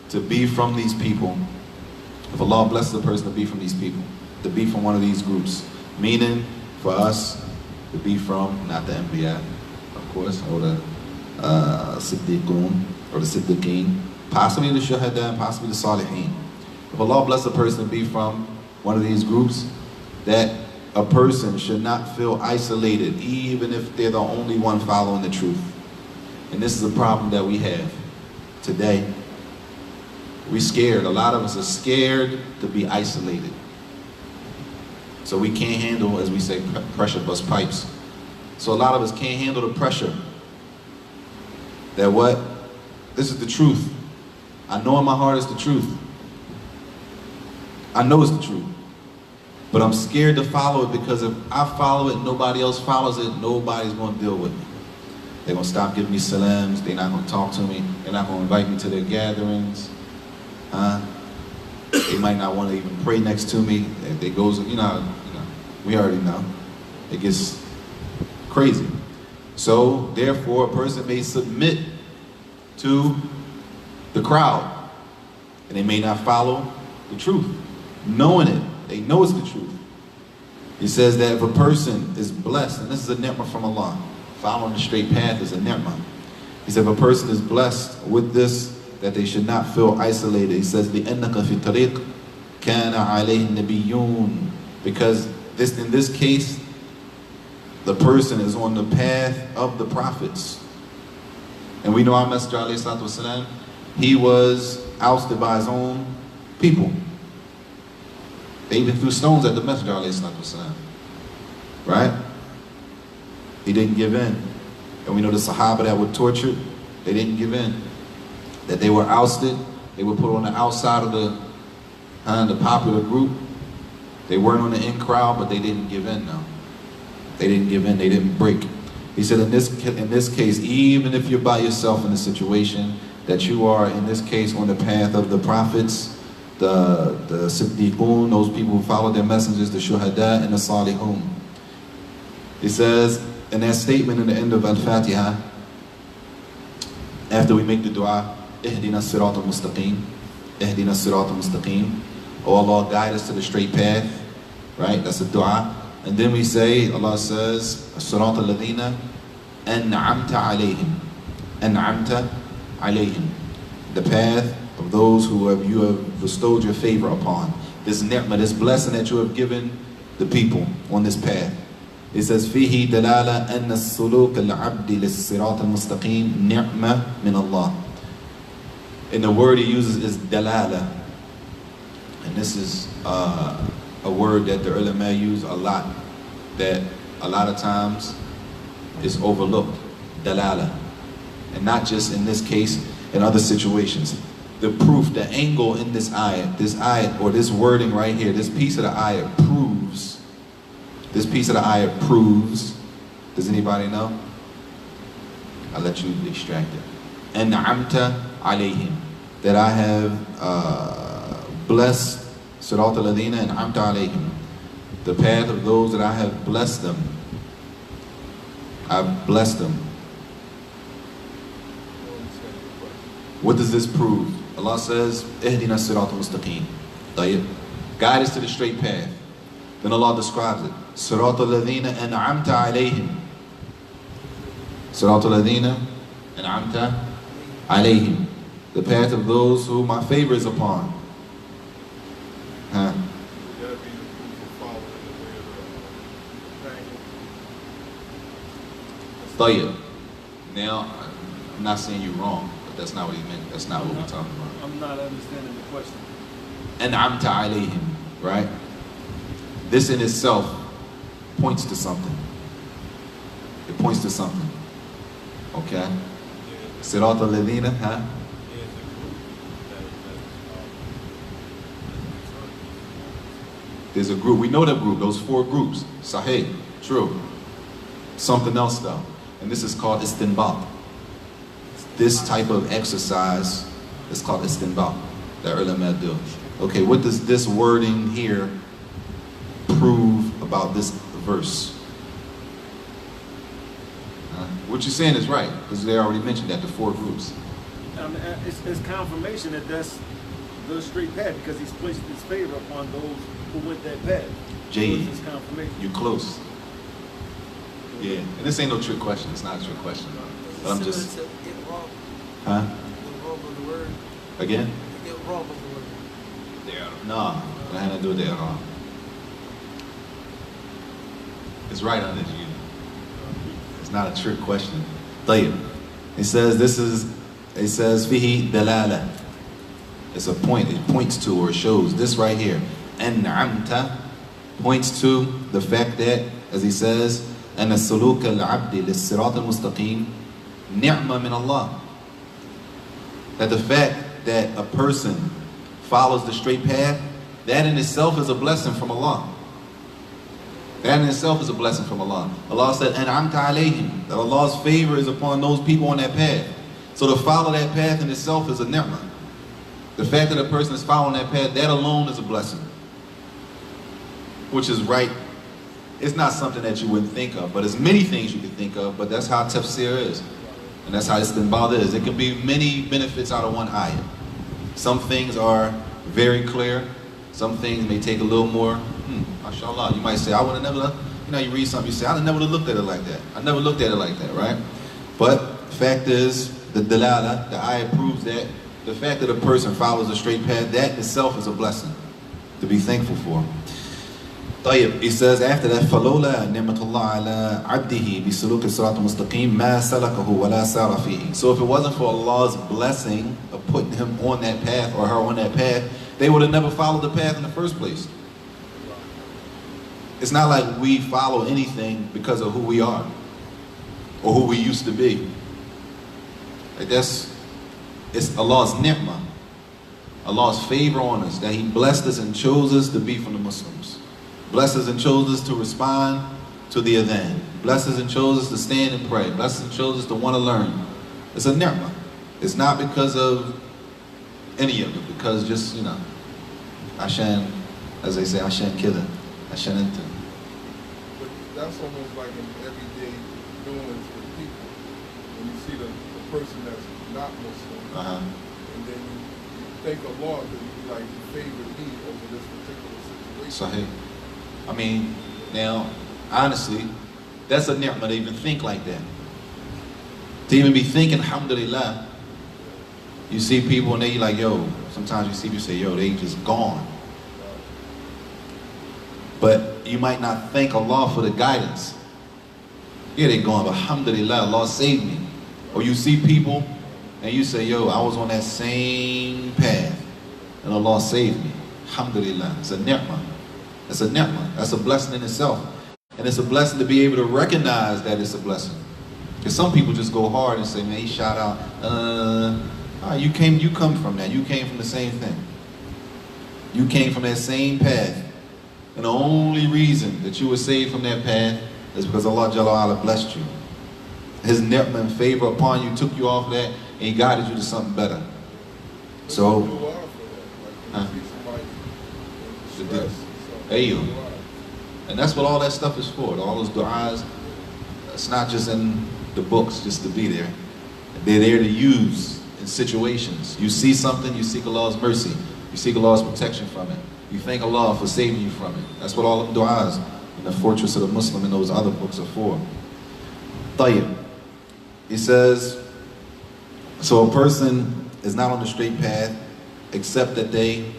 to be from these people, if Allah blesses a person to be from these people, to be from one of these groups, meaning for us to be from, not the Anbiya, of course, or the Siddiqun, or the Siddiqeen, possibly the Shuhada, and possibly the Salihin. If Allah blesses a person to be from one of these groups, that a person should not feel isolated, even if they're the only one following the truth. And this is a problem that we have today. We're scared. A lot of us are scared to be isolated. So we can't handle, as we say, pressure bust pipes. So a lot of us can't handle the pressure. That what? This is the truth. I know in my heart it's the truth. I know it's the truth. But I'm scared to follow it, because if I follow it and nobody else follows it, nobody's going to deal with me. They're going to stop giving me salams. They're not going to talk to me. They're not going to invite me to their gatherings. They might not want to even pray next to me. If it goes, we already know. It gets crazy. So, therefore, a person may submit to the crowd, and they may not follow the truth, knowing it. They know it's the truth. He says that if a person is blessed, and this is a ni'mah from Allah, following the straight path is a ni'mah. He said if a person is blessed with this, that they should not feel isolated. He says, لِأَنَّكَ فِي طَرِيقٍ كَانَ عَلَيْهِ النَّبِيُّونَ, because in this case, the person is on the path of the prophets. And we know our Messenger, ﷺ, he was ousted by his own people. They even threw stones at the Messenger, ﷺ. Right? He didn't give in. And we know the Sahaba that were tortured, they didn't give in. That they were ousted, they were put on the outside of the popular group. They weren't on the in crowd, but they didn't give in now. They didn't give in, they didn't break. He said in this case, even if you're by yourself in a situation, that you are in this case on the path of the prophets, the Siddiqun, those people who follow their messengers, the Shuhada and the Salihun. He says in that statement in the end of Al-Fatihah, after we make the dua, اهدنا الصراط المستقيم, اهدنا الصراط المستقيم, oh Allah, guide us to the straight path, right? That's the dua. And then we say, Allah says, الصراط الذين أنعمت عليهم, أنعمت عليهم, the path of those who you have bestowed your favor upon. This ni'mah, this blessing that you have given the people on this path. It says, فيه دلالة أن السلوك العبد للصراط المستقيم نعمة من الله. And the word he uses is dalala. And this is a word that the ulama use a lot, that a lot of times is overlooked. Dalala. And not just in this case, in other situations. The proof, the angle in this ayat, or this wording right here, this piece of the ayat proves, does anybody know? I'll let you extract it. An'amta alayhim, that I have blessed, Sirat al-Ladina an'amta alayhim, the path of those that I have blessed them. I've blessed them. What does this prove? Allah says, Ihdina siratal mustaqim. Guide us to the straight path. Then Allah describes it. Siratal ladhina an'amta alayhim. Siratal ladhina an'amta alayhim. The path of those who my favor is upon. Huh? Now, I'm not saying you're wrong, but that's not what he meant. That's not what we're talking about. I'm not understanding the question. An'amta alayhim, right? This in itself points to something. It points to something. Okay? Sirata ladina, huh? There's a group. We know that group, those 4 groups. Sahih, true. Something else though. And this is called istinbat. This type of exercise is called istinbat that ulama do. Okay, what does this wording here prove about this verse? What you're saying is right, because they already mentioned that, the 4 groups. It's confirmation that that's the straight path, because he's placed his favor upon those who went that path. Jade, so confirmation. You close. Yeah, and this ain't no trick question. It's not a trick question. But I'm just. Huh? Again? No, it had to do with that. It's right under you. It's not a trick question. طيب. It says fihi dalala. It's a point. It points to or shows this right here. An'amta points to the fact that, as he says, أن السلوك العبد للصراط المستقيم نعمة من Allah. That the fact that a person follows the straight path, that in itself is a blessing from Allah. That in itself is a blessing from Allah. Allah said, أنعمت عليهم, that Allah's favor is upon those people on that path. So to follow that path in itself is a ni'mah. The fact that a person is following that path, that alone is a blessing. Which is right. It's not something that you wouldn't think of, but there's many things you could think of, but that's how tafsir is. And that's how istinbat is. It can be many benefits out of one ayah. Some things are very clear. Some things may take a little more, mashallah. You might say, I would have never, you read something, you say, I would never looked at it like that. I never looked at it like that, right? But the fact is, the dalala, the ayah proves that the fact that a person follows a straight path, that itself is a blessing to be thankful for. طيب, he says after that, فَلَوْلَا نِعْمَةُ اللَّهِ عَلَىٰ عَبْدِهِ بِسُلُوكِ الصِّرَاطِ الْمُسْتَقِيمِ مَا سَلَكَهُ وَلَا سَارَ فِيهِ. So if it wasn't for Allah's blessing of putting him on that path or her on that path, they would have never followed the path in the first place. It's not like we follow anything because of who we are or who we used to be. Like it's Allah's ni'mah, Allah's favor on us, that he blessed us and chose us to be from the Muslims. Blessed us and chose us to respond to the adhan. Blessed us and chose us to stand and pray. Blessed us and chose us to want to learn. It's a ni'mah. It's not because of any of it, because just, Ashan, as they say, Ashan kida, Ashan enter. But that's almost like an everyday doing for people. When you see the person that's not Muslim, and then you thank Allah that you favored me over this particular situation. Sahih. I mean, now, honestly, that's a ni'mah to even think like that. To even be thinking, alhamdulillah, you see people and they like, sometimes you see people say, they just gone. But you might not thank Allah for the guidance. Yeah, they gone, but alhamdulillah, Allah saved me. Or you see people and you say, I was on that same path and Allah saved me. Alhamdulillah, it's a ni'mah. It's a ni'mah. That's a blessing in itself. And it's a blessing to be able to recognize that it's a blessing. Because some people just go hard and say, man, he shot out. You come from that. You came from the same thing. You came from that same path. And the only reason that you were saved from that path is because Allah Jalla wa'ala blessed you. His ni'mah and favor upon you took you off that and he guided you to something better. So, and that's what all that stuff is for. All those du'as, It's not just in the books just to be there. They're there to use in situations. You see something, you seek Allah's mercy. You seek Allah's protection from it. You thank Allah for saving you from it. That's what all the du'as in the Fortress of the Muslim and those other books are for. Tayyib. He says, so a person is not on the straight path except that they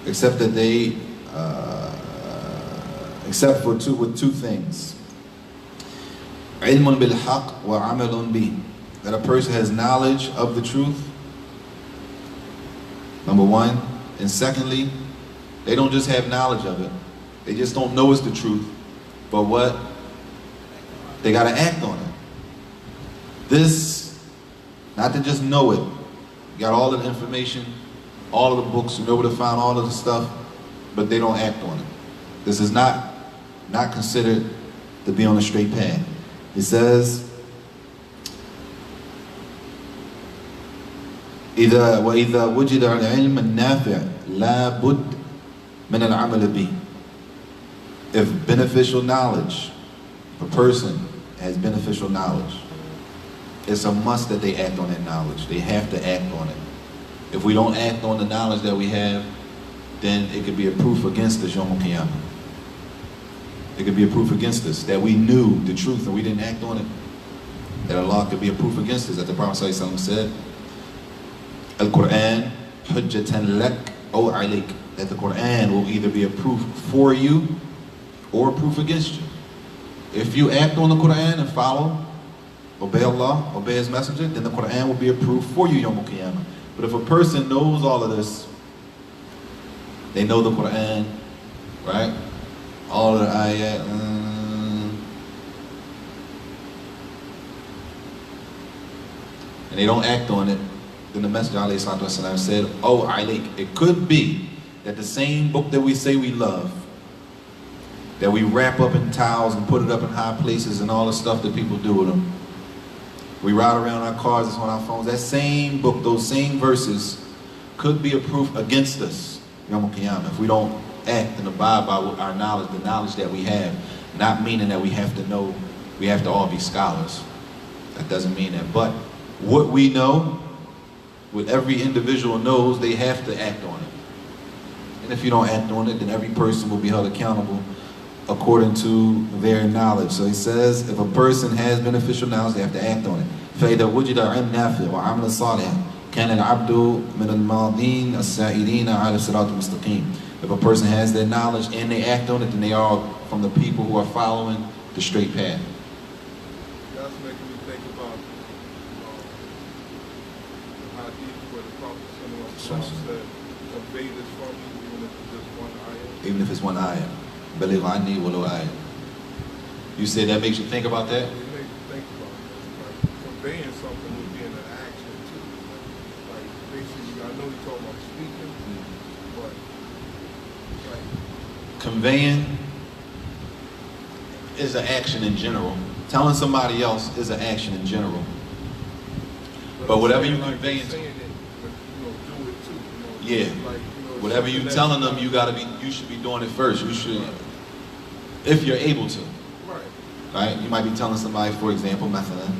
with two things. Ilmun bil haqq wa amalun bih. That a person has knowledge of the truth, number one. And secondly, they don't just have knowledge of it. They just don't know it's the truth. But what? They got to act on it. This, not to just know it. You got all of the information, all of the books, you know where to find all of the stuff, but they don't act on it. This is not considered to be on a straight path. It says, وإذا وجد العلم النافع لا بد من العمل به. If beneficial knowledge, a person has beneficial knowledge, it's a must that they act on that knowledge. They have to act on it. If we don't act on the knowledge that we have, then it could be a proof against us Yawm al-Qiyamah. It could be a proof against us that we knew the truth and we didn't act on it. That Allah could be a proof against us. That the Prophet ﷺ said, Al-Quran hujjatan lak aw alayk. That the Quran will either be a proof for you or a proof against you. If you act on the Quran and follow, obey Allah, obey His Messenger, then the Quran will be a proof for you Yawm al-Qiyamah. But if a person knows all of this, they know the Quran, right? All of the ayat, and they don't act on it, then the Messenger ﷺ said, oh, alayk. It could be that the same book that we say we love, that we wrap up in towels and put it up in high places and all the stuff that people do with them. We ride around our cars, it's on our phones. That same book, those same verses, could be a proof against us Yawm al-Qiyamah if we don't act and abide by our knowledge, the knowledge that we have. Not meaning that we have to know, we have to all be scholars. That doesn't mean that. But what we know, what every individual knows, they have to act on it. And if you don't act on it, then every person will be held accountable according to their knowledge. So he says, if a person has beneficial knowledge, they have to act on it. فَإِذَا وُجِدَ عِلْمٌ نَافِعٌ وَعَمَلٌ صَالِحٌ كَانَ الْعَبْدُ مِنَ الْمَاضِينَ السَّائِرِينَ عَلَى الصِّرَاطِ الْمُسْتَقِيمِ. If a person has their knowledge and they act on it, then they are from the people who are following the straight path. That's making me think about the hadith where the Prophet said, convey this from me, even if it's just one ayah. Even if it's one ayah. بَلِغْ عَنِّي وَلَوْ ayah. You say that makes you think about that? It makes you think about it. Like, conveying something would be in an action too. Like basically, I know you're talking about speaking, but like Conveying is an action in general. Telling somebody else is an action in general. But whatever you convey, saying it, but, do it too. Yeah. Like, whatever you telling them, you should be doing it first. You should, if you're able to. Right? You might be telling somebody, for example, mathalan,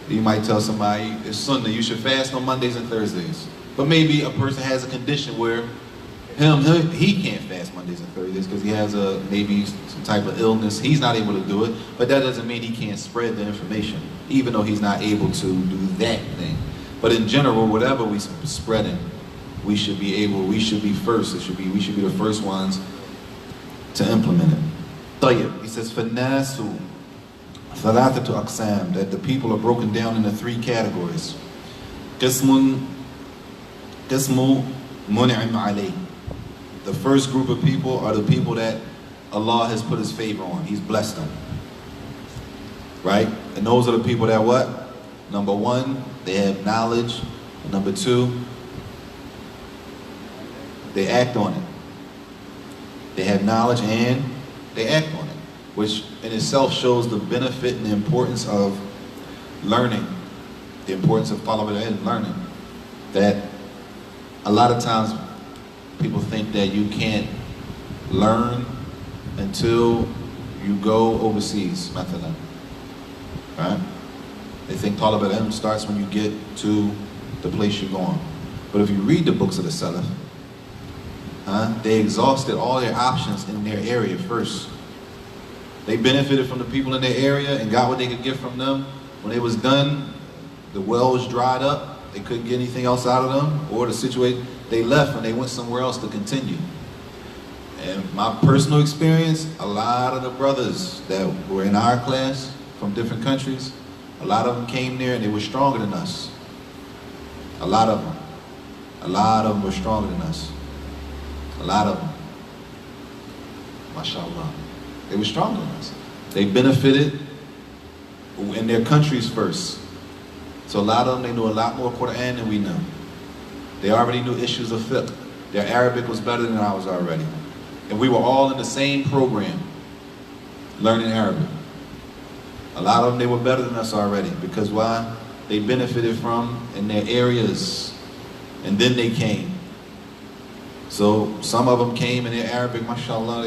you might tell somebody it's Sunday, you should fast on Mondays and Thursdays. But maybe a person has a condition where he can't fast Mondays and Thursdays because he has maybe some type of illness. He's not able to do it, but that doesn't mean he can't spread the information, even though he's not able to do that thing. But in general, whatever we spreading, we should be first. We should be the first ones to implement it. Tayyib, he says, فَالنَّاسُ ثَلَاثَةُ أَقْسَامٍ, that the people are broken down into three categories. قِسْمٌ مُنْعِمْ عَلَيْهِ. The first group of people are the people that Allah has put His favor on. He's blessed them. Right? And those are the people that what? Number one, they have knowledge. And number two, they act on it. They have knowledge and they act on it, which in itself shows the benefit and the importance of learning, the importance of talab al-ilm, learning. That a lot of times people think that you can't learn until you go overseas, mathalan, right? They think talab al-ilm starts when you get to the place you're going. But if you read the books of the Salaf, they exhausted all their options in their area first. They benefited from the people in their area and got what they could get from them. When it was done, the wells dried up. They couldn't get anything else out of them, or the situation, they left and they went somewhere else to continue. And my personal experience, a lot of the brothers that were in our class from different countries, a lot of them came there and they were stronger than us. A lot of them. A lot of them were stronger than us. A lot of them. MashaAllah. They were stronger than us. They benefited in their countries first. So a lot of them, they knew a lot more Quran than we knew. They already knew issues of fiqh. Their Arabic was better than ours already. And we were all in the same program, learning Arabic. A lot of them, they were better than us already. Because why? They benefited from in their areas. And then they came. So some of them came in their Arabic, mashallah,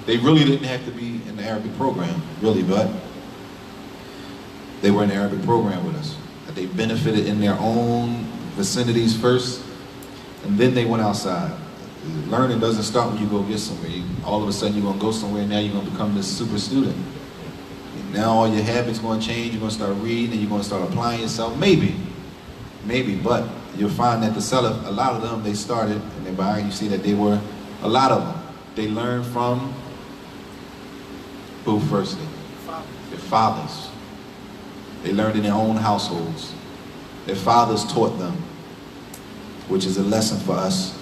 they really didn't have to be in the Arabic program, really, but they were in the Arabic program with us. They benefited in their own vicinities first, and then they went outside. Learning doesn't start when you go get somewhere. All of a sudden you're going to go somewhere and now you're going to become this super student. And now all your habits going to change, you're going to start reading and you're going to start applying yourself. Maybe, but you'll find that the Salaf, a lot of them, they started, and they by you see that they were, a lot of them, they learned from who firstly? Their fathers. They learned in their own households. Their fathers taught them, which is a lesson for us.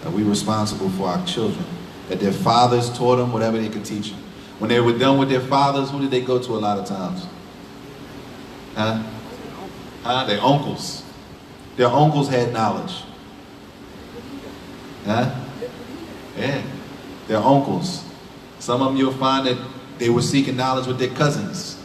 That we're responsible for our children. That their fathers taught them whatever they could teach them. When they were done with their fathers, who did they go to a lot of times? Their uncles. Their uncles had knowledge. Yeah. Their uncles. Some of them you'll find that they were seeking knowledge with their cousins.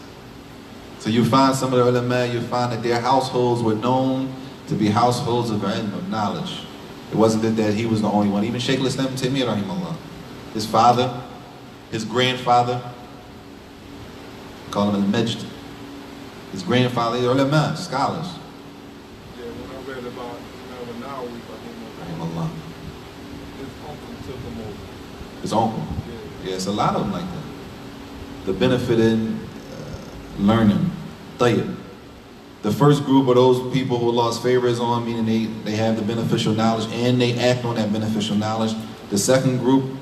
So you find some of the ulama, you find that their households were known to be households of ilm, of knowledge. It wasn't that he was the only one. Even Shaykh al-Islam Taymiyyah rahimahullah, his father, his grandfather, call him al-Majd. His grandfather, the ulama, scholars. Yeah, when I read about Nawawi, Rahimahullah. his uncle took him over. His uncle. Yeah, it's a lot of them like that. The benefit in learning. Tayyib. The first group of those people who Allah's favor is on, meaning they have the beneficial knowledge and they act on that beneficial knowledge. The second group,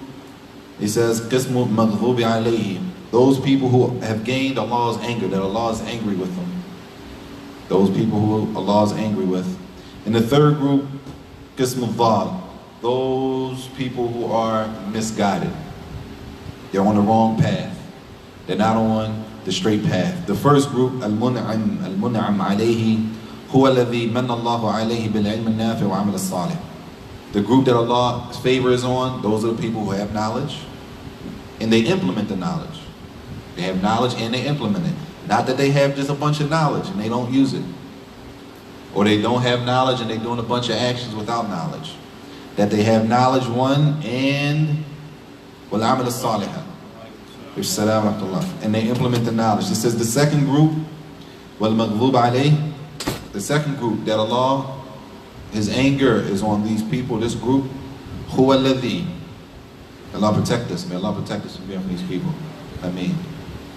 he says, قِسْمُ مَغْضُوبِ عَلَيْهِ. Those people who have gained Allah's anger, that Allah is angry with them. Those people who Allah is angry with. And the third group, قِسْمُ الضَّالِ. Those people who are misguided. They're on the wrong path. They're not on the straight path. The first group, المنعم عليه هو الذي من الله عليه بالعلم النافع وعمل الصالح. The group that Allah's favor is on, those are the people who have knowledge and they implement the knowledge. They have knowledge and they implement it. Not that they have just a bunch of knowledge and they don't use it. Or they don't have knowledge and they're doing a bunch of actions without knowledge. That they have knowledge, one, and وَالْعَمَلَ الصَّالِحَةِ. And they implement the knowledge. It says the second group, وَالْمَغْضُوبَ عَلَيْهِ. The second group that Allah, His anger is on these people, this group, هُوَ الَّذِي. Allah protect us. May Allah protect us from being from these people. Ameen.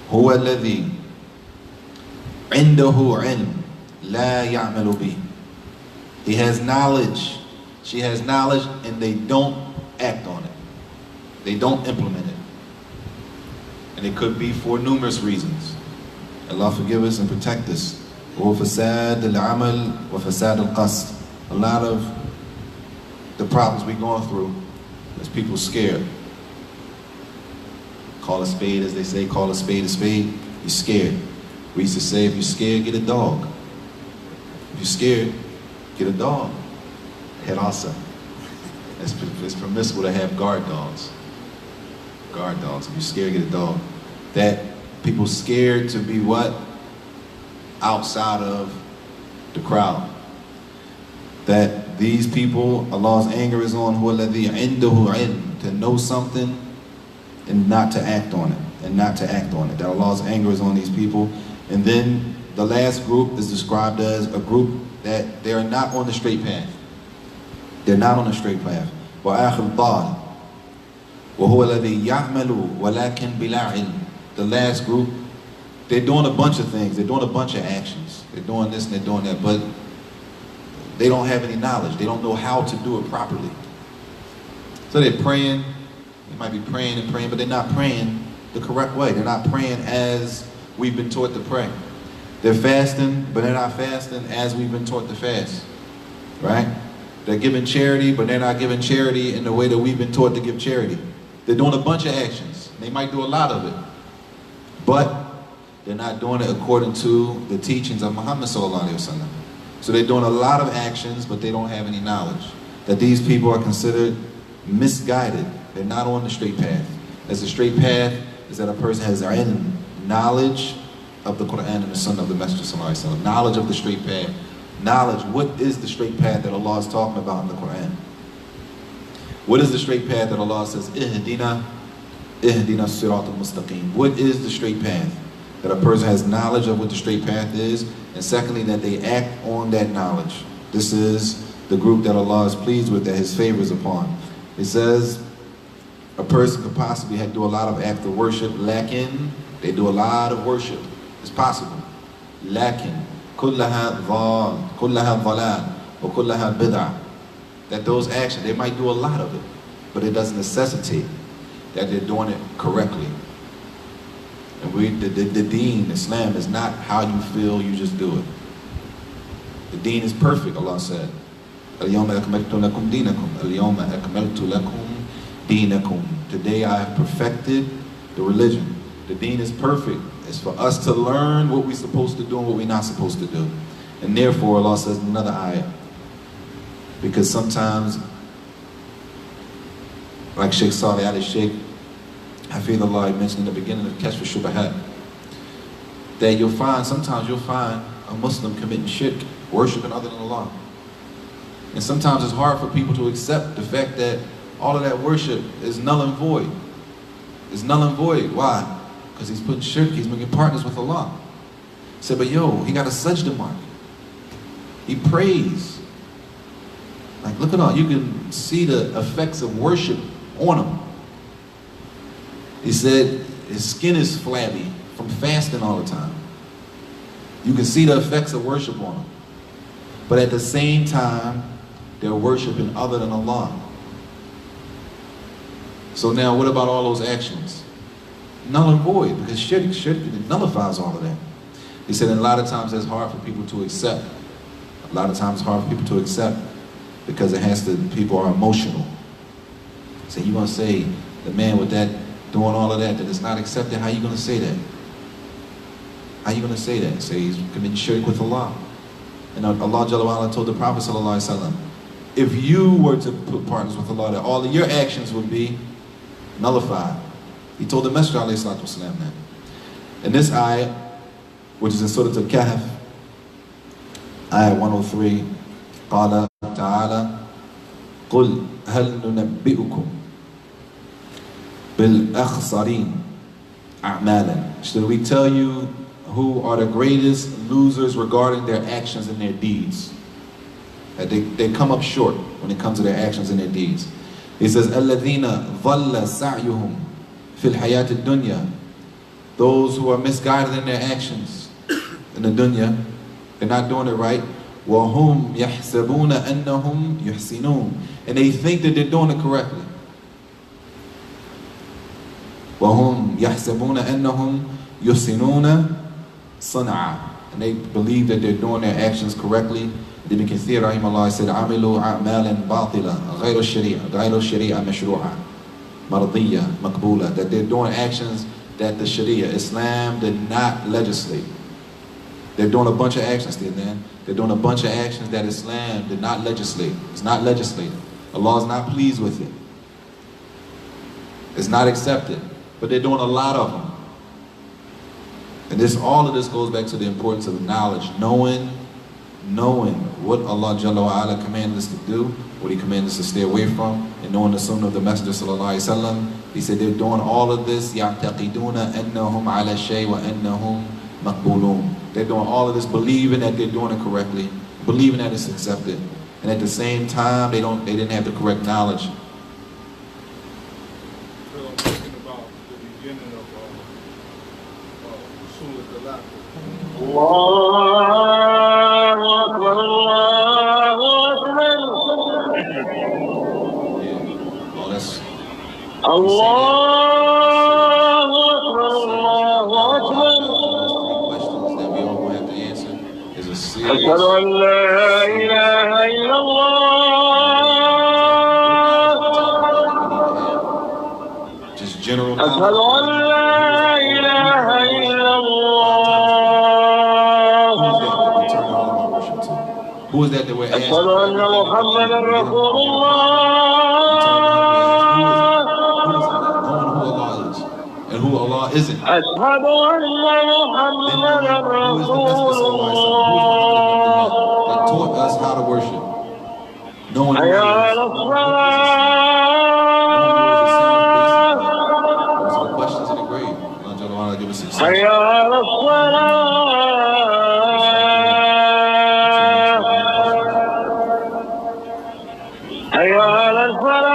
هُوَ الَّذِي عِنْدَهُ عِلْمٌ لَا يَعْمَلُ بِهِ. He has knowledge. She has knowledge and they don't act on it. They don't implement it. And it could be for numerous reasons. Allah forgive us and protect us. وَفَسَادَ الْعَمَلِ وَفَسَادَ الْقَصْدِ. A lot of the problems we're going through is people scared. Call a spade, as they say, call a spade a spade. You're scared. We used to say, if you're scared, get a dog. If you're scared, get a dog. Hirasa. It's permissible to have guard dogs. Guard dogs. If you're scared, get a dog. That people scared to be what? Outside of the crowd. That these people, Allah's anger is on, هُوَ الَّذِي عِنْدَهُ عِلْمٌ. To know something and not to act on it, and not to act on it. That Allah's anger is on these people. And then the last group is described as a group that they are not on the straight path. They're not on the straight path. وَآخِرُ الضَّالِ وَهُوَ الَّذِي يَعْمَلُ وَلَكِنْ بِلَا عِلْمٍ. The last group, they're doing a bunch of things. They're doing a bunch of actions. They're doing this and they're doing that, but they don't have any knowledge. They don't know how to do it properly. So they're praying. They might be praying and praying, but they're not praying the correct way. They're not praying as we've been taught to pray. They're fasting, but they're not fasting as we've been taught to fast. Right? They're giving charity, but they're not giving charity in the way that we've been taught to give charity. They're doing a bunch of actions. They might do a lot of it, but they're not doing it according to the teachings of Muhammad sallallahu alaihi wasallam. So they're doing a lot of actions, but they don't have any knowledge. That these people are considered misguided. They're not on the straight path. As the straight path is that a person has ilm, knowledge of the Quran and the Sunnah of the Messenger sallallahu alaihi wasallam. Knowledge of the straight path. Knowledge, what is the straight path that Allah is talking about in the Quran? What is the straight path that Allah says, Ihdina sirat al-mustaqim? What is the straight path? That a person has knowledge of what the straight path is, and secondly, that they act on that knowledge. This is the group that Allah is pleased with, that His favor is upon. It says, a person could possibly do a lot of acts of worship, lakin, they do a lot of worship. It's possible. Lakin, kullaha dhalal, or kullaha bid'ah. That those actions, they might do a lot of it, but it doesn't necessitate that they're doing it correctly. And the deen, Islam, is not how you feel, you just do it. The deen is perfect, Allah said. الْيَوْمَ أَكْمَلْتُ لَكُمْ دِينَكُمْ الْيَوْمَ أَكْمَلْتُ لَكُمْ دِينَكُمْ. Today I have perfected the religion. The deen is perfect. It's for us to learn what we're supposed to do and what we're not supposed to do. And therefore, Allah says in another ayah, because sometimes, like Sheikh Salih al-Sheikh, Hafidhullah mentioned in the beginning of Kashf al-Shubahat, that sometimes you'll find a Muslim committing shirk, worshiping other than Allah. And sometimes it's hard for people to accept the fact that all of that worship is null and void. It's null and void. Why? Because he's putting shirk, he's making partners with Allah. Said, but he got a sajda mark. He prays. Like, look at all, you can see the effects of worship on him. He said his skin is flabby from fasting all the time. You can see the effects of worship on him. But at the same time, they're worshiping other than Allah. So now what about all those actions? Null and void, because shirk nullifies all of that. He said, and a lot of times it's hard for people to accept. A lot of times it's hard for people to accept because people are emotional. So you want to say, the man with that, doing all of that it's not accepted, how you going to say that? How you going to say that? Say he's committing shirk with Allah. And Allah Jalla wa Ala told the Prophet sallallahu alaihi wasallam, if you were to put partners with Allah, that all of your actions would be nullified. He told the Messenger alayhi salatu wasalam that. In this ayah, which is in Surah Al-Kahf, ayah 103, قال تعالى قل هل ننبئكم بالأخسرين أعمالا. Should we tell you who are the greatest losers regarding their actions and their deeds? That they come up short when it comes to their actions and their deeds. He says, الَّذِينَ ظَلَّ سَعْيُهُمْ فِي الْحَيَاةِ الدُّنْيَا. Those who are misguided in their actions in the dunya, they're not doing it right. وَهُمْ يَحْسَبُونَ أَنَّهُمْ يُحْسِنُونَ. And they think that they're doing it correctly. وَهُمْ يَحْسَبُونَ أَنَّهُمْ يُحْسِنُونَ صَنْعًا. And they believe that they're doing their actions correctly. Ibn Kathir rahimahullah said, عَمِلُوا أَعْمَالًا بَاطِلًا غَيْرُ الشَّرِيعَ مَشْرُوعًا مَرْضِيَّةً مَقْبُولًا. That they're doing actions that the Sharia, Islam, did not legislate. They're doing a bunch of actions there, man. They're doing a bunch of actions that Islam did not legislate. It's not legislated. Allah is not pleased with it. It's not accepted. But they're doing a lot of them. And all of this goes back to the importance of knowledge. Knowing what Allah Jalla wa Ala commanded us to do, what He commanded us to stay away from, and knowing the sunnah of the Messenger Sallallahu Alaihi Wasallam. He said they're doing all of this, يَعْتَقِدُونَ أَنَّهُمْ عَلَى شَيْءٍ وَأَنَّهُمْ مَقْبُولُونَ. They're doing all of this, believing that they're doing it correctly, believing that it's accepted, and at the same time, they didn't have the correct knowledge. So I'm thinking about the beginning of Surah Al-Fatihah. Allahu Akbar, Allahu Akbar. Yeah. Oh, that's... Allahu Akbar, Allahu Akbar. Questions that we all have to answer is a serious... أشهد أن لا إله إلا الله. Just general أشهد knowledge. أن لا إله إلا الله. Who is that that we're asking? أشهد أن محمدا رسول الله. And who Allah isn't. أشهد أن محمدا رسول الله. That taught us how to worship. No one حي على الصلاة. Those are the questions in the grave. Allah Jalla wa Ala give us success. حي على الصلاة. حي على الفلاح.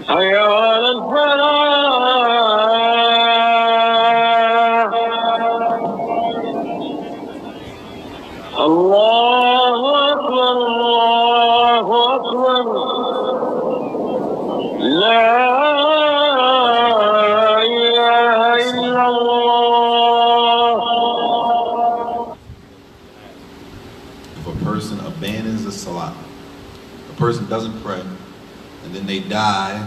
حي على الفلاح. الله أكبر، الله أكبر. لا إله إلا الله. If a person abandons the salah, a person doesn't pray, and then they die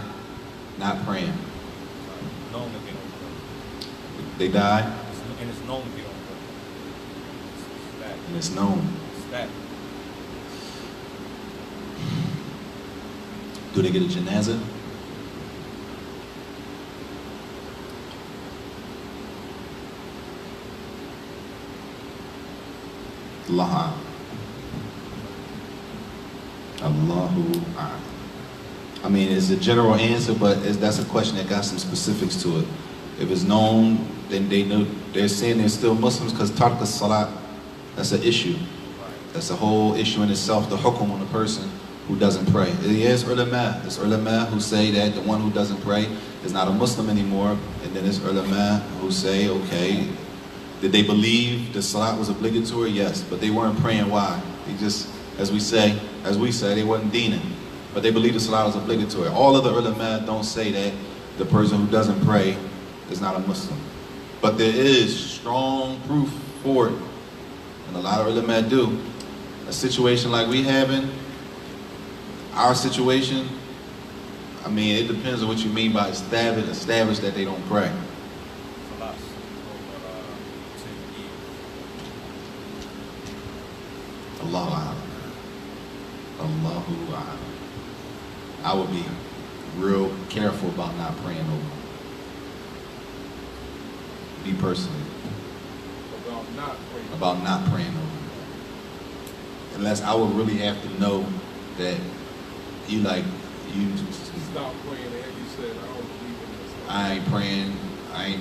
not praying. Known that they don't pray. They die, And it's known that they don't pray. It's that. and it's known. It's that. Do they get a janazah? Allah. Allahu A'lam. I mean, it's a general answer, but that's a question that got some specifics to it. If it's known, then they know they're saying they're still Muslims because tark as-salat, that's an issue. That's a whole issue in itself, the hukum on a person who doesn't pray. There's ulama. There's ulama who say that the one who doesn't pray is not a Muslim anymore, and then there's ulama who say, okay, did they believe the salat was obligatory? Yes, but they weren't praying. Why? They just, as we say, they wasn't deening, but they believed the salat was obligatory. All of the ulama don't say that the person who doesn't pray is not a Muslim, but there is strong proof for it, and a lot of ulama do. A situation like we having, our situation, I mean, it depends on what you mean by establish that they don't pray. Salas. Allahu A'lam. Allahu A'lam. I would be real careful about not praying over. Me personally. About not praying over. Unless I would really have to know that you Stop praying and you said, I don't believe in this. I ain't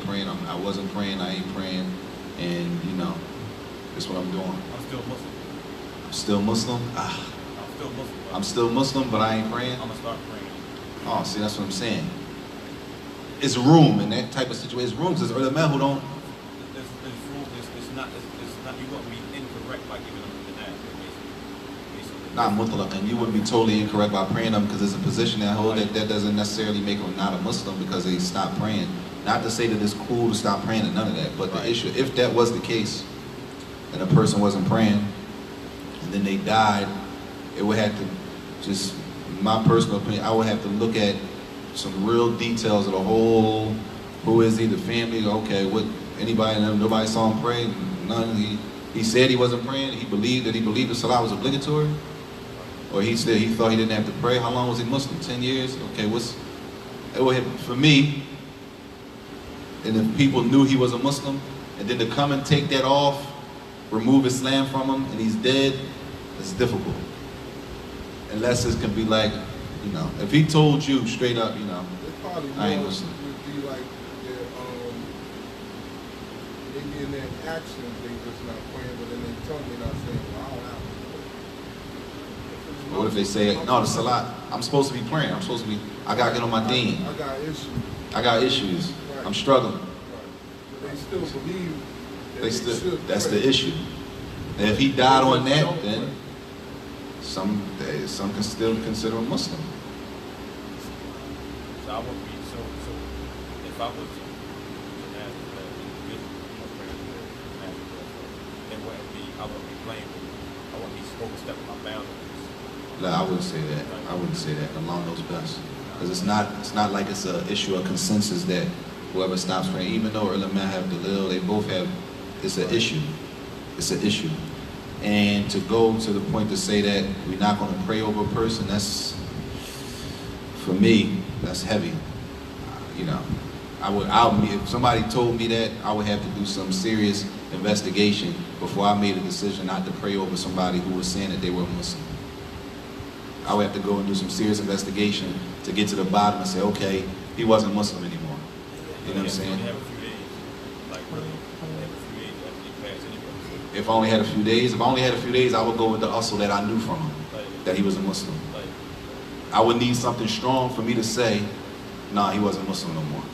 praying, I wasn't praying, I ain't praying, and you know, that's what I'm doing. I'm still Muslim. I'm still Muslim? I'm still Muslim. I'm still Muslim, but I ain't praying? I'm going to start praying. Oh, see, that's what I'm saying. It's room in that type of situation. It's room, because there's ulama who don't. There's room. It's not, you won't be incorrect by giving them the denial. Not mutlaq, and you wouldn't be totally incorrect by praying them because there's a position that hold that doesn't necessarily make them not a Muslim because they stopped praying. Not to say that it's cool to stop praying and none of that, but the issue, if that was the case, and a person wasn't praying, and then they died, it would have to, just my personal opinion, I would have to look at some real details of the whole, who is he, the family, okay, what, anybody, nobody saw him pray, none, he said he wasn't praying, he believed the salah was obligatory, or he said he thought he didn't have to pray. How long was he Muslim? 10 years? Okay, for me, and if people knew he was a Muslim, And then to come and take that off, remove Islam from him, and he's dead, it's difficult. Unless it can be like, you know, if he told you straight up, you know, It probably I ain't more listening. would be like their, maybe in their actions they just not praying, but in their tongue they're not saying, well, I don't have to. What if they say, no, the salat, I'm supposed to be praying. I'm supposed to be, I got to get on my deen. I got issues. I got issues. Right. I'm struggling. Right. But they still believe that They still, should that's pray. the issue. And if he died on that, Don't then pray. some can still consider him Muslim. So I wouldn't be so if I was to ask that individual prayer then I wouldn't be blamed. I wouldn't be overstepping my boundaries. No, I wouldn't say that. I wouldn't say that. Allah knows best. Because it's not like it's an issue of consensus that whoever stops praying, even though ulama have dalil, they both have, it's an issue. It's an issue. And to go to the point to say that we're not going to pray over a person, that's, for me, that's heavy. You know, if somebody told me that, I would have to do some serious investigation before I made a decision not to pray over somebody who was saying that they were Muslim. I would have to go and do some serious investigation to get to the bottom and say, okay, he wasn't Muslim anymore. You know what I'm saying? Have a few days. Like really, have a few days after you pass anyway. If I only had a few days, I would go with the hustle that I knew from him, that he was a Muslim. I would need something strong for me to say, nah, he wasn't Muslim no more. You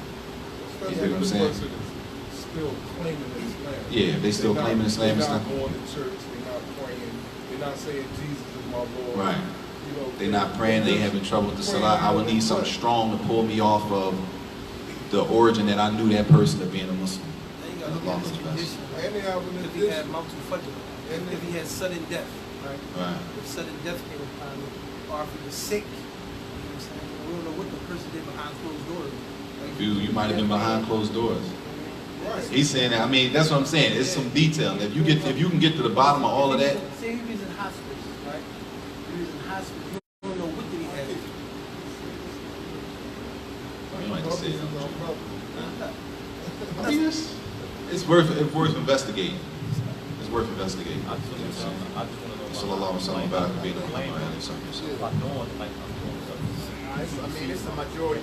Especially know what I'm if the saying? person is still claiming Islam. Yeah, if they still claiming Islam, They're it's not not, going to church, they're not praying, they're not saying Jesus is my Lord. right. You know, They're not praying, they having trouble with the salah. I would need something strong to pull me off of the origin that I knew that person of being a Muslim. And Allah knows best. And they have an If he had addition. multiple fajr, and if he had sudden death, right? Right. If sudden death came upon him, or if he was sick, you know what I'm saying? We don't know what the person did behind closed doors. Like, You might have been behind closed doors. Right. He's saying that. I mean, that's what I'm saying. It's some detail. If you can get to the bottom of all of that, Say he was in hospital, right? He was in hospital. You don't know what did he have. you might just say that. Huh? I mean, it's worth investigating. It's worth investigating. I just want to know. Sallallahu alaihi wasallam barak being a blame. Muhammad. If I'm doing, like I'm doing something. I mean, it's a majority.